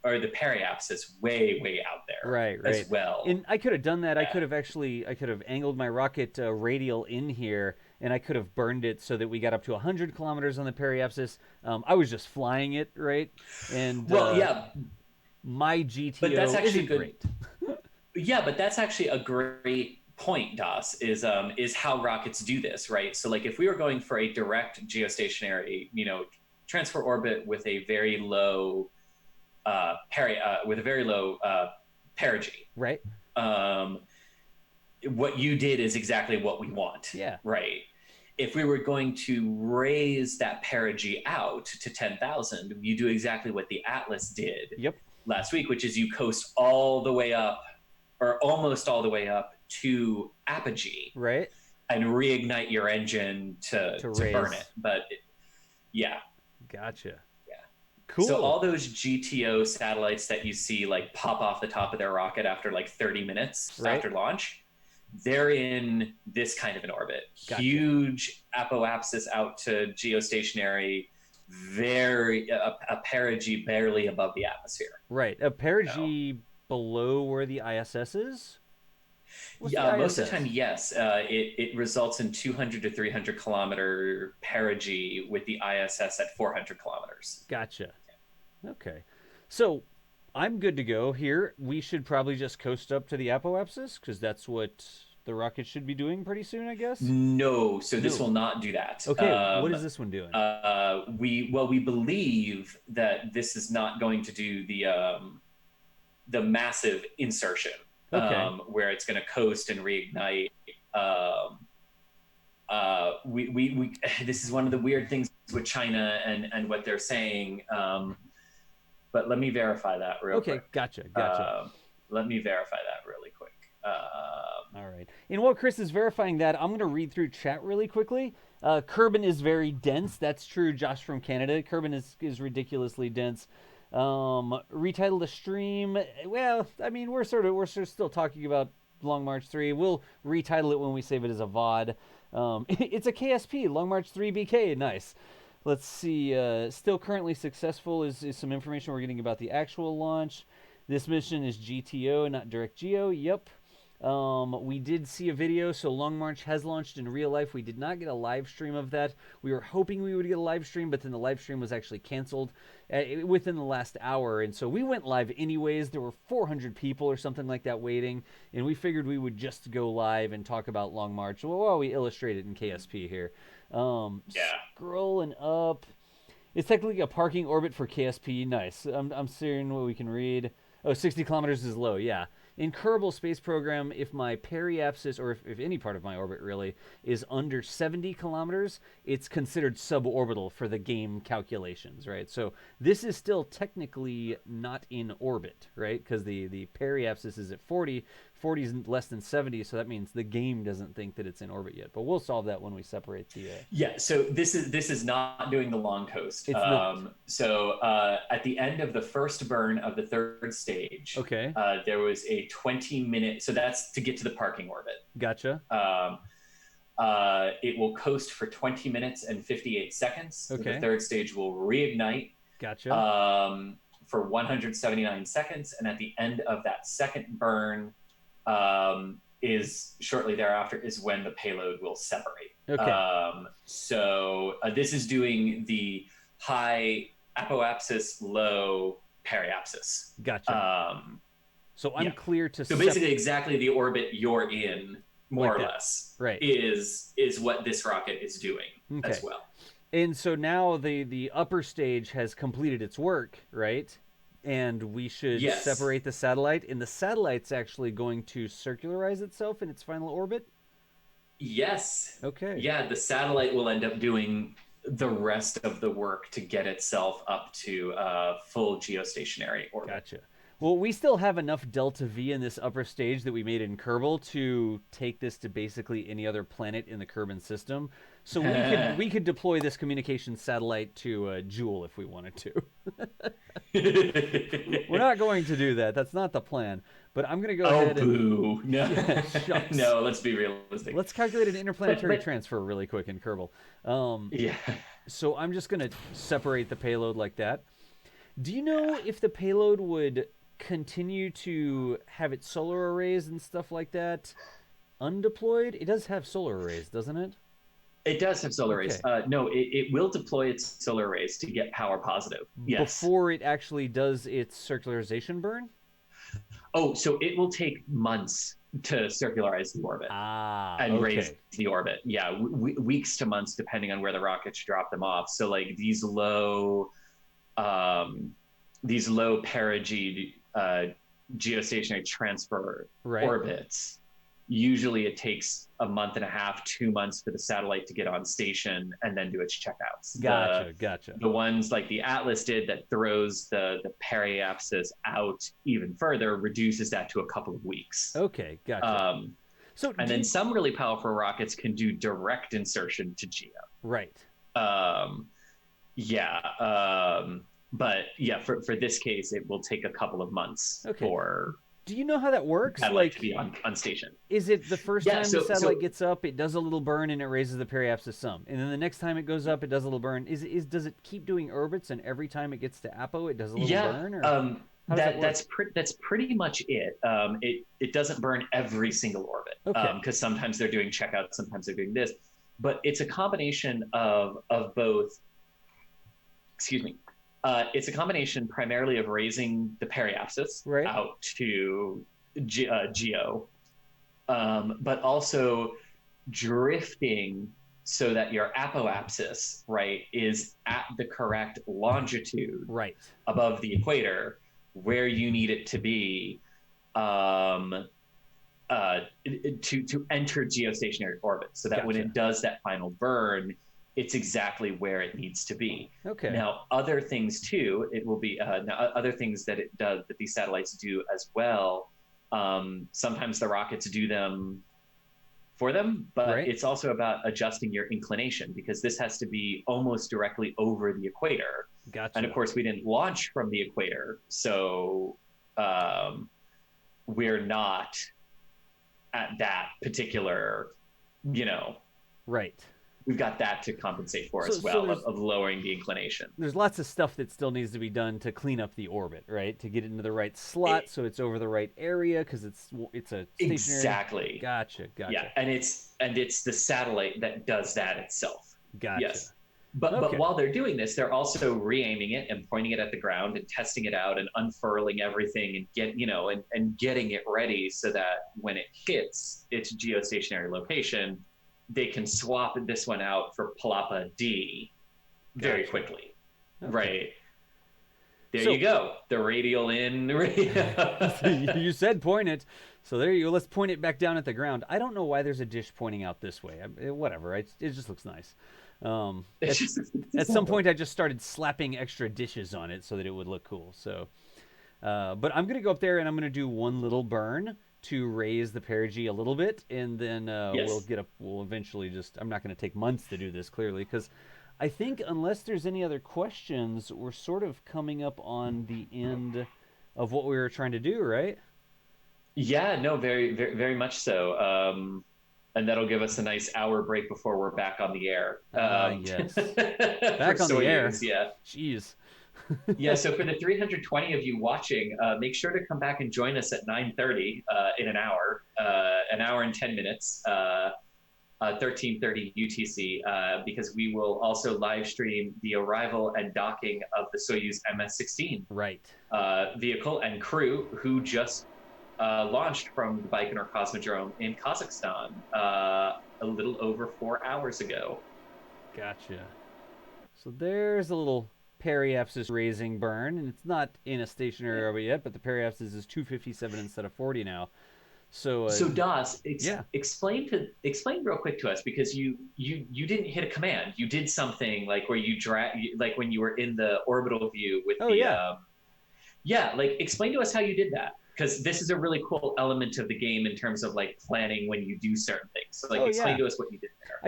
the periapsis way out there, right as well. And I could have done that. Yeah. I could have angled my rocket radial in here, and I could have burned it so that we got up to 100 kilometers on the periapsis. I was just flying it, right? And yeah, my GTO but that's actually isn't good. Great. Yeah, but that's actually a great point, Das, is how rockets do this, right? So, like, if we were going for a direct geostationary, transfer orbit with a very low perigee, right? What you did is exactly what we want. Yeah. Right. If we were going to raise that perigee out to 10,000, you do exactly what the Atlas did last week, which is you coast all the way up, or almost all the way up to apogee, right, and reignite your engine to burn it. But yeah. Gotcha. Yeah. Cool. So all those GTO satellites that you see like pop off the top of their rocket after like 30 minutes after launch, they're in this kind of an orbit. Gotcha. Huge apoapsis out to geostationary, a perigee barely above the atmosphere. Right. A perigee below where the ISS is? Most of the time, yes. It results in 200 to 300 kilometer perigee with the ISS at 400 kilometers. Gotcha. Okay. So I'm good to go here. We should probably just coast up to the apoapsis because that's what the rocket should be doing pretty soon, I guess. No, so this will not do that. Okay, what is this one doing? We believe that this is not going to do the massive insertion, where it's going to coast and reignite. This is one of the weird things with China and what they're saying. But let me verify that real quick. Okay, gotcha. Let me verify that really quick. All right. And while Chris is verifying that, I'm going to read through chat really quickly. Kerbin is very dense. That's true, Josh from Canada. Kerbin is ridiculously dense. Retitle the stream. Well, I mean, we're still talking about Long March 3. We'll retitle it when we save it as a VOD. It's a KSP, Long March 3 BK. Nice. Let's see. Still currently successful is some information we're getting about the actual launch. This mission is GTO, not direct geo. Yep. We did see a video, so Long March has launched in real life. We did not get a live stream of that. We were hoping we would get a live stream, but then the live stream was actually canceled within the last hour, and so we went live anyways. There were 400 people or something like that waiting, and we figured we would just go live and talk about Long March while we illustrate it in KSP here. Scrolling up. It's technically a parking orbit for KSP. Nice. I'm seeing what we can read. Oh, 60 kilometers is low. Yeah. in Kerbal Space Program, if my periapsis, or if any part of my orbit really, is under 70 kilometers, it's considered suborbital for the game calculations, right? So this is still technically not in orbit, right? Because the periapsis is at 40. 40 is less than 70, so that means the game doesn't think that it's in orbit yet. But we'll solve that when we separate the... Yeah, so this is not doing the long coast. It's not. So at the end of the first burn of the third stage, okay, there was a 20-minute... So that's to get to the parking orbit. Gotcha. It will coast for 20 minutes and 58 seconds. Okay. The third stage will reignite. Gotcha. For 179 seconds. And at the end of that second burn... is shortly thereafter is when the payload will separate. Okay. So this is doing the high apoapsis, low periapsis. Gotcha. So I'm clear to... So basically exactly the orbit you're in, more or less, right, is what this rocket is doing as well. And so now the upper stage has completed its work, right? And we should separate the satellite, and the satellite's actually going to circularize itself in its final orbit? Yes. Okay. Yeah, the satellite will end up doing the rest of the work to get itself up to full geostationary orbit. Gotcha. Well, we still have enough delta V in this upper stage that we made in Kerbal to take this to basically any other planet in the Kerbal system. So we could deploy this communication satellite to Joule if we wanted to. We're not going to do that. That's not the plan. But I'm going to go ahead and... No. Yeah, no, let's be realistic. Let's calculate an interplanetary transfer really quick in Kerbal. So I'm just going to separate the payload like that. Do you know if the payload would continue to have its solar arrays and stuff like that undeployed? It does have solar arrays, doesn't it? It does have solar arrays. No, it will deploy its solar arrays to get power positive. Yes. Before it actually does its circularization burn? Oh, so it will take months to circularize the orbit and raise the orbit. Yeah, weeks to months, depending on where the rockets drop them off. So like these low perigee geostationary transfer orbits, usually it takes a month and a half, 2 months for the satellite to get on station and then do its checkouts. Gotcha. The ones like the Atlas did that throws the periapsis out even further reduces that to a couple of weeks. Okay, gotcha. Then some really powerful rockets can do direct insertion to geo. Right. But yeah, for this case, it will take a couple of months for... Do you know how that works? Like to be on station. Is it the first time the satellite gets up, it does a little burn and it raises the periapsis some, and then the next time it goes up, it does a little burn? Does it keep doing orbits, and every time it gets to apo, it does a little burn? Or that's pretty much it. It doesn't burn every single orbit because sometimes they're doing checkouts, sometimes they're doing this, but it's a combination of both. Excuse me. It's a combination primarily of raising the periapsis out to geo, but also drifting so that your apoapsis, is at the correct longitude above the equator where you need it to be to enter geostationary orbit, so that when it does that final burn, it's exactly where it needs to be. Okay. Now, other things too, it will be other things that it does that these satellites do as well. Sometimes the rockets do them for them, but it's also about adjusting your inclination, because this has to be almost directly over the equator. Gotcha. And of course, we didn't launch from the equator, so we're not at that particular, Right. We've got that to compensate for as well, of lowering the inclination. There's lots of stuff that still needs to be done to clean up the orbit, right? To get it into the right slot, so it's over the right area, because it's a stationary... Exactly. Gotcha. Yeah, and it's the satellite that does that itself. Gotcha. Yes. But while they're doing this, they're also re-aiming it and pointing it at the ground and testing it out and unfurling everything and getting it ready so that when it hits its geostationary location, they can swap this one out for Palapa D very quickly, right? There you go. The radial in. You said point it. So there you go. Let's point it back down at the ground. I don't know why there's a dish pointing out this way. Whatever. It just looks nice. At some point, I just started slapping extra dishes on it so that it would look cool. So, but I'm going to go up there and I'm going to do one little burn to raise the perigee a little bit. And then we'll eventually I'm not going to take months to do this, clearly, because I think unless there's any other questions, we're sort of coming up on the end of what we were trying to do, right? Yeah, no, very, very, very much so. And that'll give us a nice hour break before we're back on the air. Yes. Back on the air. Yeah. Jeez. Yeah, so for the 320 of you watching, make sure to come back and join us at 9:30 in an hour and 10 minutes, 13:30 UTC, because we will also live stream the arrival and docking of the Soyuz MS-16 vehicle and crew, who just launched from the Baikonur Cosmodrome in Kazakhstan a little over 4 hours ago. Gotcha. So there's a little periapsis raising burn, and it's not in a stationary orbit yet, but the periapsis is 257 instead of 40 now. So Das, explain real quick to us, because you didn't hit a command. You did something like where you like when you were in the orbital view with explain to us how you did that. Because this is a really cool element of the game in terms of like planning when you do certain things. So explain to us what you did there. I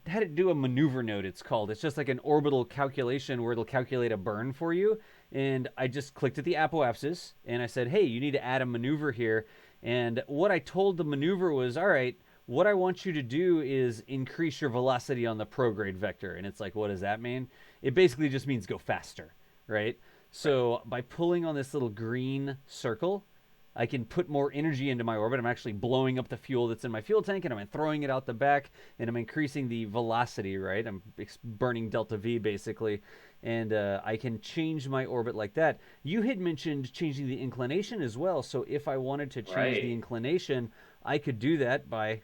had it do a maneuver node, it's called. It's just like an orbital calculation where it'll calculate a burn for you. And I just clicked at the apoapsis and I said, hey, you need to add a maneuver here. And what I told the maneuver was, all right, what I want you to do is increase your velocity on the prograde vector. And it's like, what does that mean? It basically just means go faster, right? So by pulling on this little green circle, I can put more energy into my orbit. I'm actually blowing up the fuel that's in my fuel tank, and I'm throwing it out the back, and I'm increasing the velocity, right? I'm burning delta V, basically, and I can change my orbit like that. You had mentioned changing the inclination as well, so if I wanted to change the inclination, I could do that by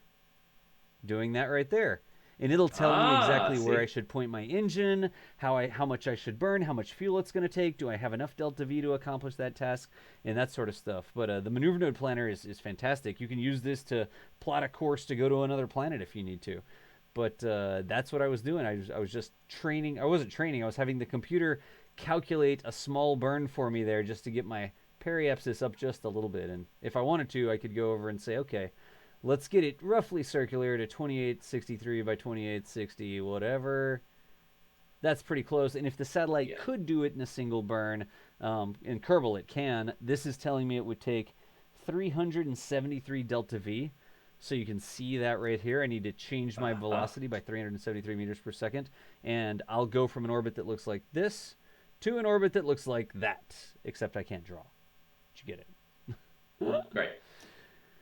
doing that right there. And it'll tell me exactly where I should point my engine, how much I should burn, how much fuel it's going to take, do I have enough delta V to accomplish that task, and that sort of stuff. But the maneuver node planner is fantastic. You can use this to plot a course to go to another planet if you need to. But that's what I was doing. I was just training. I wasn't training. I was having the computer calculate a small burn for me there just to get my periapsis up just a little bit. And if I wanted to, I could go over and say, okay, let's get it roughly circular to 2863 by 2860, whatever. That's pretty close. And if the satellite could do it in a single burn, in Kerbal it can, this is telling me it would take 373 delta V. So you can see that right here. I need to change my velocity by 373 meters per second. And I'll go from an orbit that looks like this to an orbit that looks like that, except I can't draw. Did you get it?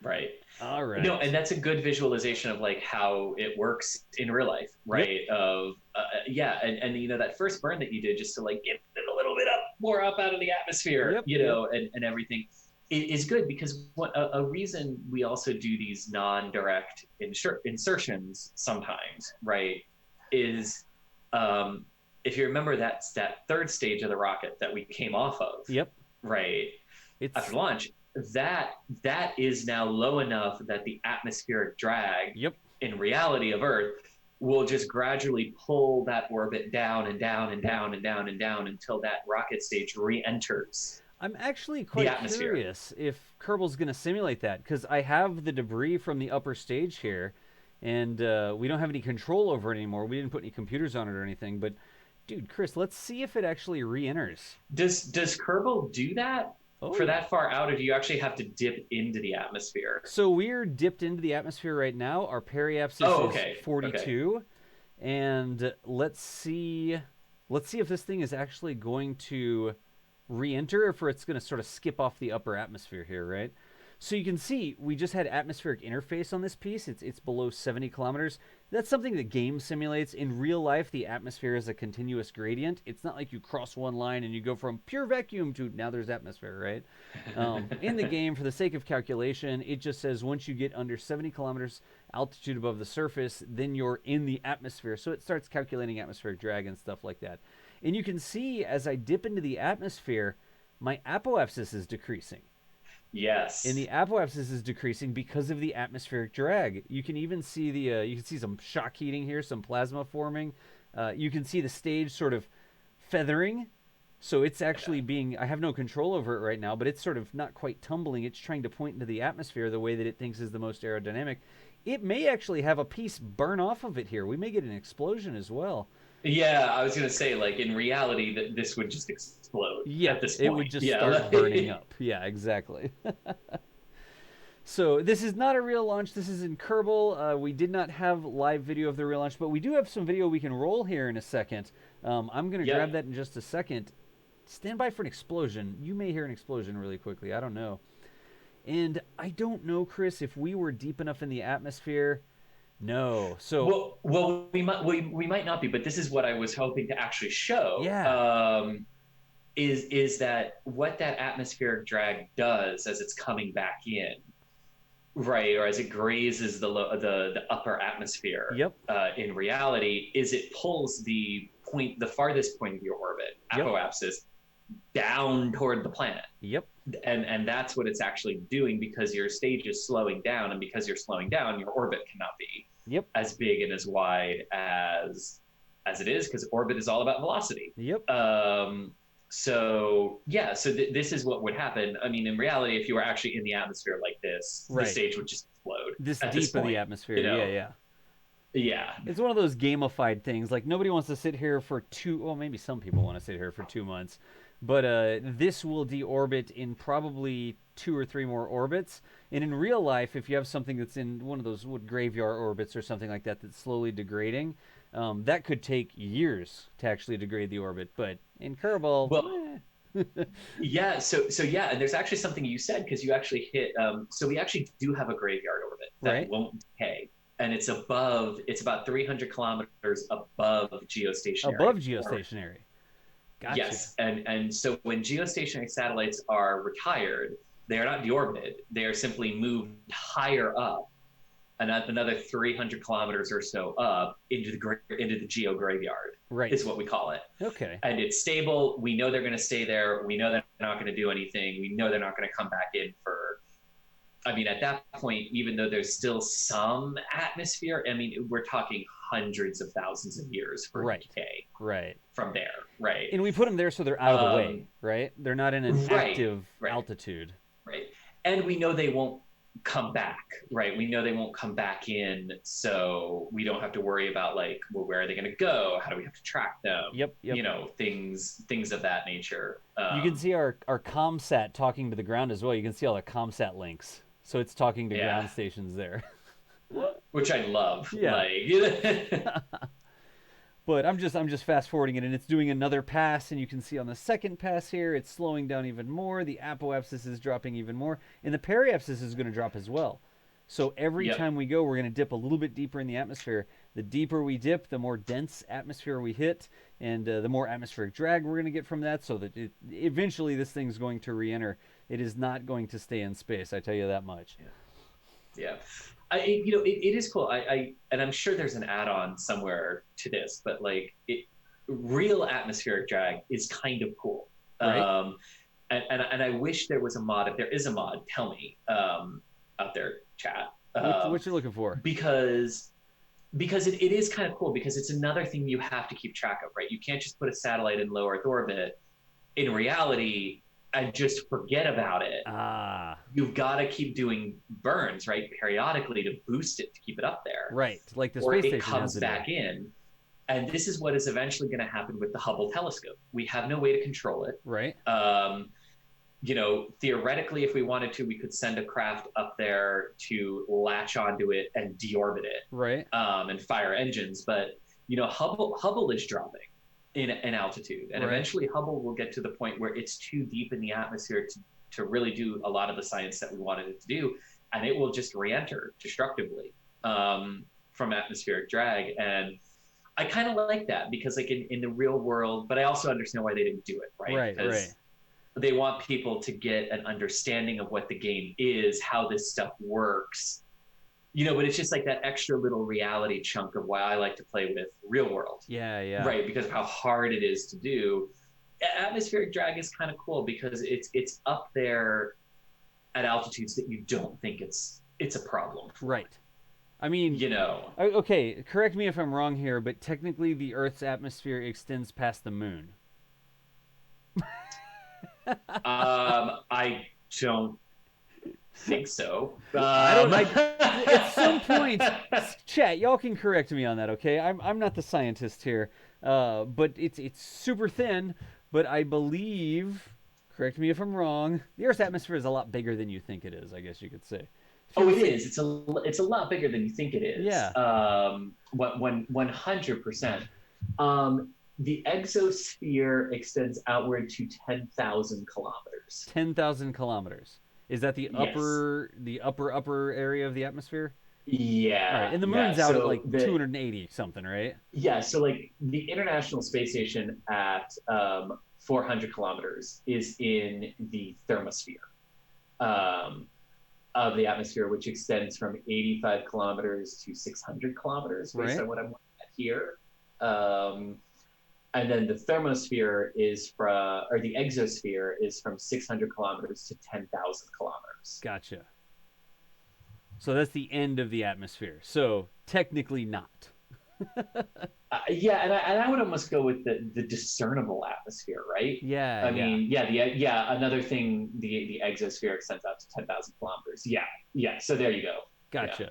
Right. All right. No, and that's a good visualization of like how it works in real life, right? Of and you know, that first burn that you did just to like get it a little bit more up out of the atmosphere, and everything is good, because what a reason we also do these non-direct insertions sometimes, right? Is if you remember that third stage of the rocket that we came off of, right? After launch. That is now low enough that the atmospheric drag in reality of Earth will just gradually pull that orbit down and down and down and down and down until that rocket stage re-enters. I'm actually quite curious if Kerbal's going to simulate that, because I have the debris from the upper stage here, and we don't have any control over it anymore. We didn't put any computers on it or anything, but dude, Chris, let's see if it actually re-enters. Does Kerbal do that? For that far out, or do you actually have to dip into the atmosphere? So we're dipped into the atmosphere right now. Our periapsis is 42. And let's see if this thing is actually going to re-enter, or if it's going to sort of skip off the upper atmosphere here, right? So you can see we just had atmospheric interface on this piece. It's below 70 kilometers. That's something the game simulates. In real life, the atmosphere is a continuous gradient. It's not like you cross one line and you go from pure vacuum to now there's atmosphere, right? In the game, for the sake of calculation, it just says once you get under 70 kilometers altitude above the surface, then you're in the atmosphere. So it starts calculating atmospheric drag and stuff like that. And you can see as I dip into the atmosphere, my apoapsis is decreasing. Yes. And the apoapsis is decreasing because of the atmospheric drag. You can even see you can see some shock heating here, some plasma forming. You can see the stage sort of feathering. So it's actually being, I have no control over it right now, but it's sort of not quite tumbling. It's trying to point into the atmosphere the way that it thinks is the most aerodynamic. It may actually have a piece burn off of it here. We may get an explosion as well. Yeah, I was going to say, like, in reality, this would just explode at this point. It would just start burning up. Yeah, exactly. So this is not a real launch. This is in Kerbal. We did not have live video of the real launch, but we do have some video we can roll here in a second. I'm going to grab that in just a second. Stand by for an explosion. You may hear an explosion really quickly. I don't know. And I don't know, Chris, if we were deep enough in the atmosphere. No. So well, we might not be, but this is what I was hoping to actually show. Yeah. Is that what that atmospheric drag does as it's coming back in, right, or as it grazes the upper atmosphere? Yep. In reality, is it pulls the farthest point of your orbit, apoapsis, down toward the planet. Yep. And that's what it's actually doing, because your stage is slowing down, and because you're slowing down, your orbit cannot be as big and as wide as it is, because orbit is all about velocity. Yep. So this is what would happen. I mean, in reality, if you were actually in the atmosphere like this, the stage would just explode. This deep in the atmosphere, yeah. It's one of those gamified things. Like, nobody wants to sit here for maybe some people want to sit here for 2 months, but this will deorbit in probably 2 or 3 more orbits. And in real life, if you have something that's in one of those graveyard orbits or something like that that's slowly degrading, that could take years to actually degrade the orbit. But in Kerbal, yeah. So and there's actually something you said, because you actually hit. So we actually do have a graveyard orbit that won't decay. And it's about 300 kilometers above geostationary. Above geostationary. Gotcha. Yes. And so when geostationary satellites are retired, they are not deorbited. They are simply moved higher up, and another 300 kilometers or so up into the geo graveyard. Right. Is what we call it. Okay. And it's stable. We know they're going to stay there. We know they're not going to do anything. We know they're not going to come back in for. I mean, at that point, even though there's still some atmosphere, I mean, we're talking hundreds of thousands of years for decay. Right. From there, right. And we put them there so they're out of the way, right? They're not in an active altitude. Right. And we know they won't come back, right? We know they won't come back in, so we don't have to worry about, like, well, where are they going to go? How do we have to track them? Yep. You know, things of that nature. You can see our ComSat talking to the ground as well. You can see all the ComSat links. So it's talking to ground stations there. Which I love. Yeah. Like, but I'm just fast forwarding it, and it's doing another pass, and you can see on the second pass here, it's slowing down even more. The apoapsis is dropping even more, and the periapsis is going to drop as well. So every time we go, we're going to dip a little bit deeper in the atmosphere. The deeper we dip, the more dense atmosphere we hit, and the more atmospheric drag we're going to get from that, so that eventually this thing's going to re-enter. It is not going to stay in space, I tell you that much. Yeah. It is cool. And I'm sure there's an add-on somewhere to this, but like, real atmospheric drag is kind of cool. Right. And I wish there was a mod. If there is a mod, tell me out there, chat. What you're looking for? Because it is kind of cool, because it's another thing you have to keep track of, right? You can't just put a satellite in low Earth orbit in reality and just forget about it. You've got to keep doing burns, right, periodically, to boost it, to keep it up there. Right, like the space station it comes back in. And this is what is eventually going to happen with the Hubble telescope. We have no way to control it. Right. Theoretically, if we wanted to, we could send a craft up there to latch onto it and deorbit it. Right. And fire engines. But, Hubble is dropping in altitude, and eventually Hubble will get to the point where it's too deep in the atmosphere to really do a lot of the science that we wanted it to do, and it will just re-enter destructively from atmospheric drag. And I kind of like that, because like in the real world, but I also understand why they didn't do it, right? Because they want people to get an understanding of what the game is, how this stuff works, but it's just like that extra little reality chunk of why I like to play with real world. Yeah. Right, because of how hard it is to do. Atmospheric drag is kind of cool because it's up there at altitudes that you don't think it's a problem for. Right. I mean, okay, correct me if I'm wrong here, but technically the Earth's atmosphere extends past the moon. I don't think so. At some point, chat, y'all can correct me on that, okay? I'm not the scientist here, but it's super thin. But I believe, correct me if I'm wrong, the Earth's atmosphere is a lot bigger than you think it is. I guess you could say. Oh, it is. It's a lot bigger than you think it is. Yeah. 100%. The exosphere extends outward to 10,000 kilometers. 10,000 kilometers. Is that the upper area of the atmosphere? Yeah. All right. And the moon's out at like 280 something, right? Yeah. So like the International Space Station at 400 kilometers is in the thermosphere of the atmosphere, which extends from 85 kilometers to 600 kilometers based on what I'm looking at here. And then the thermosphere or the exosphere is from 600 kilometers to 10,000 kilometers. Gotcha. So that's the end of the atmosphere. So technically not. Yeah, and I would almost go with the discernible atmosphere, right? Yeah. I mean, another thing, the exosphere extends out to 10,000 kilometers. Yeah. So there you go. Gotcha. Yeah.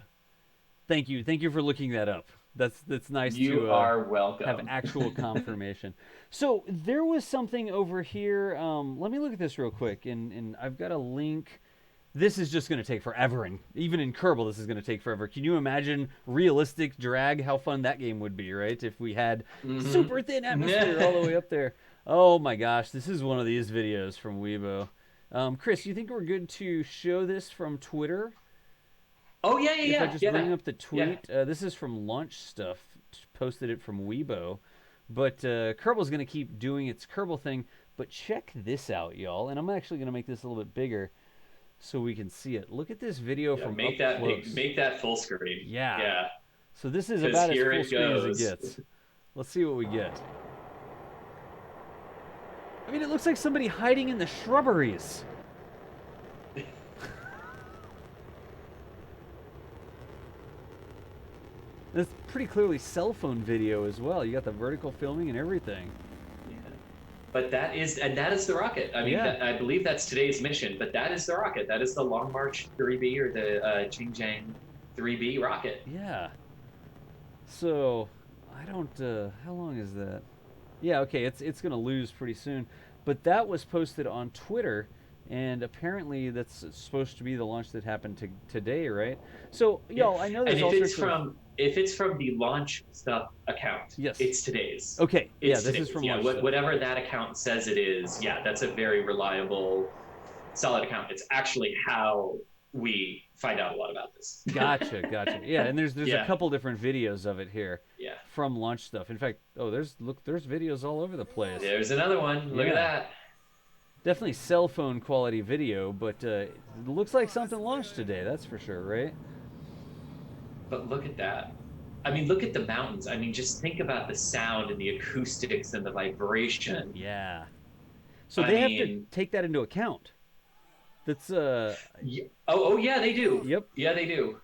Thank you for looking that up. That's nice. You are welcome. Have actual confirmation. So there was something over here. Let me look at this real quick, and I've got a link. This is just going to take forever, and even in Kerbal, this is going to take forever. Can you imagine realistic drag? How fun that game would be, right? If we had super thin atmosphere all the way up there. Oh my gosh, this is one of these videos from Weibo. Chris, you think we're good to show this from Twitter? Oh yeah. If I just bring up the tweet, this is from Launch Stuff. Posted it from Weibo, but Kerbal's going to keep doing its Kerbal thing. But check this out, y'all, and I'm actually going to make this a little bit bigger so we can see it. Look at this video from make up close. Make that full screen. Yeah. So this is about as full screen as it gets. Let's see what we get. I mean, it looks like somebody hiding in the shrubberies. That's pretty clearly cell phone video as well. You got the vertical filming and everything. Yeah. But that is the rocket. I mean, I believe that's today's mission, but that is the rocket. That is the Long March 3B or the Xichang 3B rocket. Yeah. So, I don't, how long is that? Yeah, okay, it's going to lose pretty soon. But that was posted on Twitter, and apparently that's supposed to be the launch that happened today, right? So, y'all, I know there's all sorts of... If it's from the Launch Stuff account, it's today's. Okay, this is from Launch Stuff. Whatever that account says it is, that's a very reliable, solid account. It's actually how we find out a lot about this. Gotcha. Yeah, and there's a couple different videos of it here. Yeah. From Launch Stuff. In fact, there's videos all over the place. There's another one. Look at that. Definitely cell phone quality video, but it looks like something launched today. That's for sure, right? But look at that. I mean, look at the mountains. I mean, just think about the sound and the acoustics and the vibration. Yeah. So they have to take that into account. That's Oh yeah, they do. Yep. Yeah, they do.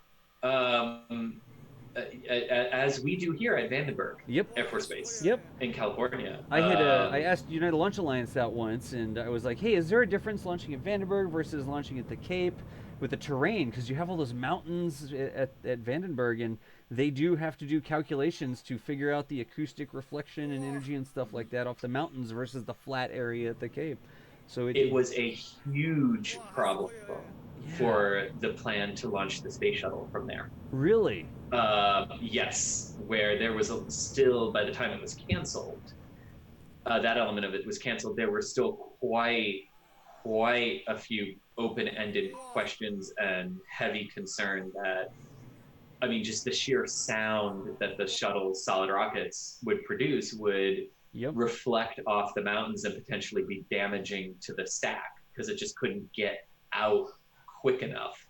As we do here at Vandenberg. Yep. Air Force Base. Yep. In California. I asked United Launch Alliance that once, and I was like, hey, is there a difference launching at Vandenberg versus launching at the Cape with the terrain? Because you have all those mountains at Vandenberg, and they do have to do calculations to figure out the acoustic reflection and energy and stuff like that off the mountains versus the flat area at the Cape. So it was a huge problem for the plan to launch the space shuttle from there. Really? Yes, where there was still, by the time it was canceled, that element of it was canceled, there were still quite a few open-ended questions and heavy concern that, I mean, just the sheer sound that the shuttle's solid rockets would produce would reflect off the mountains and potentially be damaging to the stack because it just couldn't get out quick enough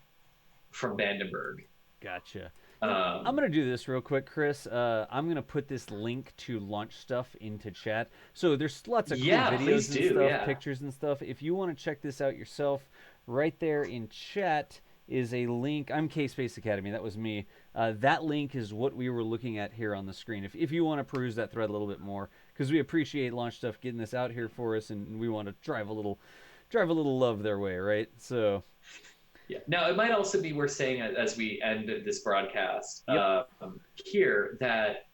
from Vandenberg Gotcha. I'm going to do this real quick, Chris. I'm going to put this link to launch stuff into chat. So there's lots of cool videos and stuff, pictures and stuff. If you want to check this out yourself, right there in chat is a link. I'm K-Space Academy. That was me. That link is what we were looking at here on the screen. If you want to peruse that thread a little bit more, because we appreciate launch stuff getting this out here for us, and we want to drive a little love their way, right? So... Yeah. Now, it might also be worth saying as we end this broadcast here that,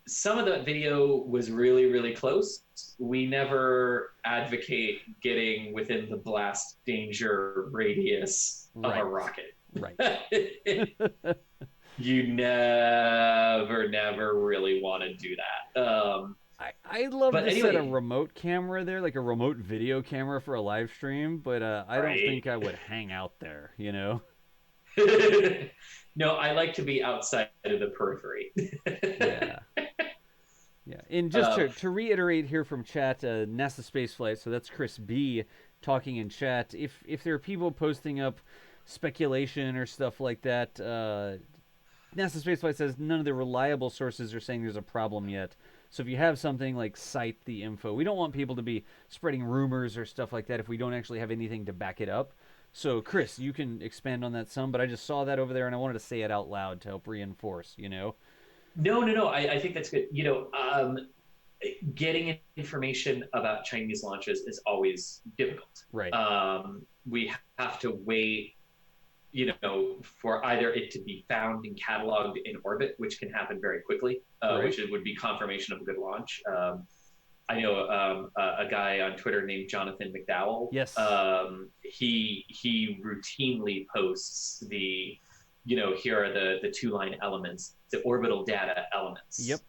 some of the video was really, really close. We never advocate getting within the blast danger radius of a rocket. Right. You never really want to do that. I'd love to set a remote camera there, like a remote video camera for a live stream, but I don't think I would hang out there, No, I like to be outside of the periphery. Yeah. And just to reiterate here from chat, NASASpaceflight, so that's Chris B talking in chat. If there are people posting up speculation or stuff like that, NASASpaceflight says none of the reliable sources are saying there's a problem yet. So if you have something, like, cite the info. We don't want people to be spreading rumors or stuff like that if we don't actually have anything to back it up. So, Chris, you can expand on that some, but I just saw that over there, and I wanted to say it out loud to help reinforce, No. I think that's good. Getting information about Chinese launches is always difficult. Right. We have to wait, for either it to be found and cataloged in orbit, which can happen very quickly, which would be confirmation of a good launch. I know a guy on Twitter named Jonathan McDowell. Yes. He routinely posts the, here are the two-line elements, the orbital data elements. Yep.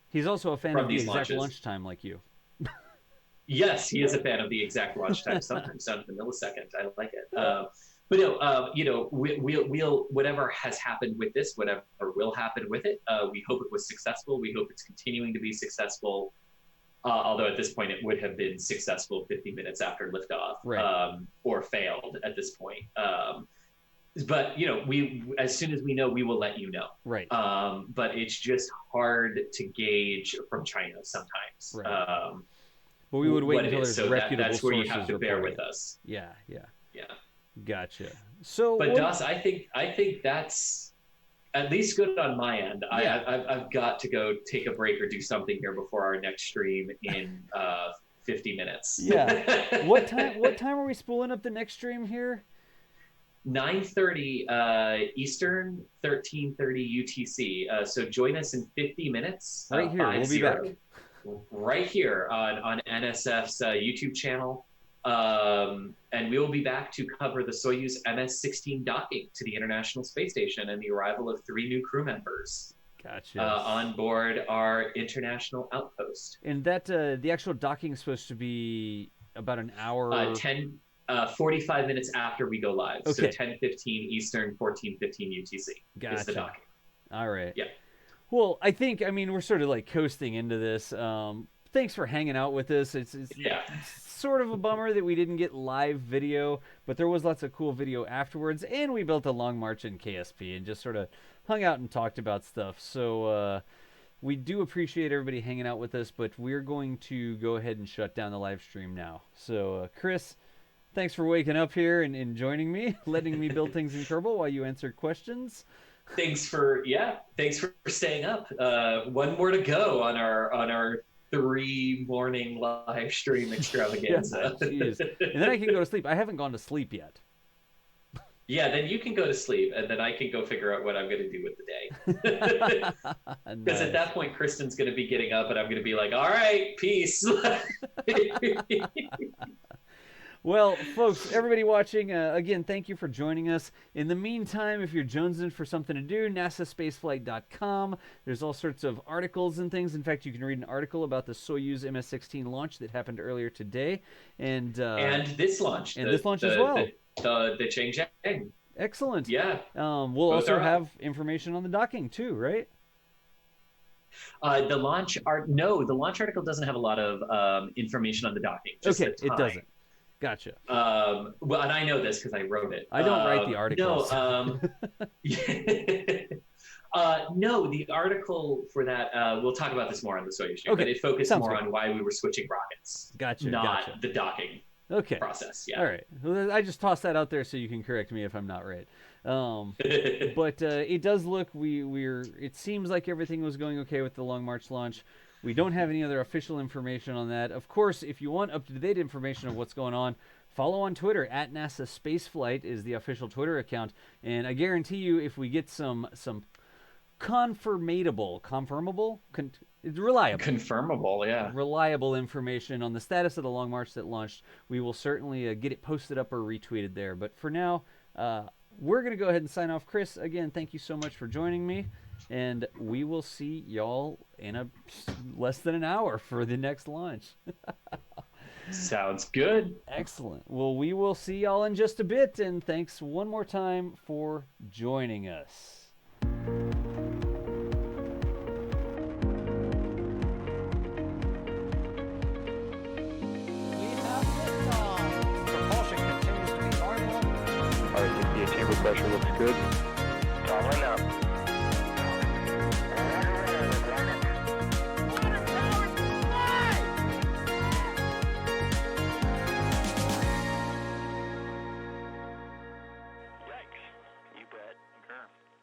He's also a fan of the exact launches. Launch time like you. Yes, he is a fan of the exact launch time, sometimes down to the millisecond. I like it. But we'll whatever has happened with this, whatever will happen with it, we hope it was successful. We hope it's continuing to be successful. Although at this point it would have been successful 50 minutes after liftoff, or failed at this point. But we as soon as we know, we will let you know. Right. But it's just hard to gauge from China sometimes. Right. But we would wait until there's reputable that's where you sources have to bear reporting. with us. Yeah. Gotcha. So, but Das, I think that's at least good on my end. Yeah. I've got to go take a break or do something here before our next stream in 50 minutes. Yeah. What time are we spooling up the next stream here? 9:30 Eastern, 13:30 UTC. So join us in 50 minutes. Right here. We'll be back. Right here on NSF's YouTube channel. And we will be back to cover the Soyuz MS-16 docking to the International Space Station and the arrival of 3 new crew members. Gotcha. On board our international outpost. And that the actual docking is supposed to be about an hour. 45 minutes after we go live. Okay. So 10:15 Eastern, 14:15 UTC is the docking. All right. Yeah. Well, we're sort of like coasting into this. Thanks for hanging out with us. It's sort of a bummer that we didn't get live video, but there was lots of cool video afterwards, and we built a long march in KSP and just sort of hung out and talked about stuff. So we do appreciate everybody hanging out with us, but we're going to go ahead and shut down the live stream now. So Chris, thanks for waking up here and joining me, letting me build things in Kerbal while you answer questions. Thanks for staying up. One more to go on our 3 morning live stream extravaganza. And then I can go to sleep. I haven't gone to sleep yet. Yeah, then you can go to sleep, and then I can go figure out what I'm going to do with the day. Because at that point, Kristen's going to be getting up, and I'm going to be like, all right, peace. Well, folks, everybody watching, again, thank you for joining us. In the meantime, if you're jonesing for something to do, NASASpaceflight.com. There's all sorts of articles and things. In fact, you can read an article about the Soyuz MS-16 launch that happened earlier today. And this launch. And this launch as well. The Xichang. Excellent. Yeah. We'll also have information on the docking, too, right? The launch article doesn't have a lot of information on the docking. Just okay, it doesn't. Gotcha. Well, and I know this because I wrote it. I don't write the articles. No, no, the article for that, we'll talk about this more on the Soyuz stream, but it focused more on why we were switching rockets. Not the docking process. Yeah. All right. Well, I just tossed that out there so you can correct me if I'm not right. But it does look, it seems like everything was going okay with the Long March launch. We don't have any other official information on that. Of course, if you want up-to-date information of what's going on, follow on Twitter. At NASASpaceflight is the official Twitter account. And I guarantee you, if we get some confirmable, reliable information on the status of the Long March that launched, we will certainly get it posted up or retweeted there. But for now, we're going to go ahead and sign off. Chris, again, thank you so much for joining me. And we will see y'all in less than an hour for the next launch. Sounds good. Excellent. Well, we will see y'all in just a bit. And thanks one more time for joining us. Chamber pressure looks good. Following up. Yikes. You bet.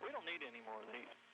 We don't need any more of these.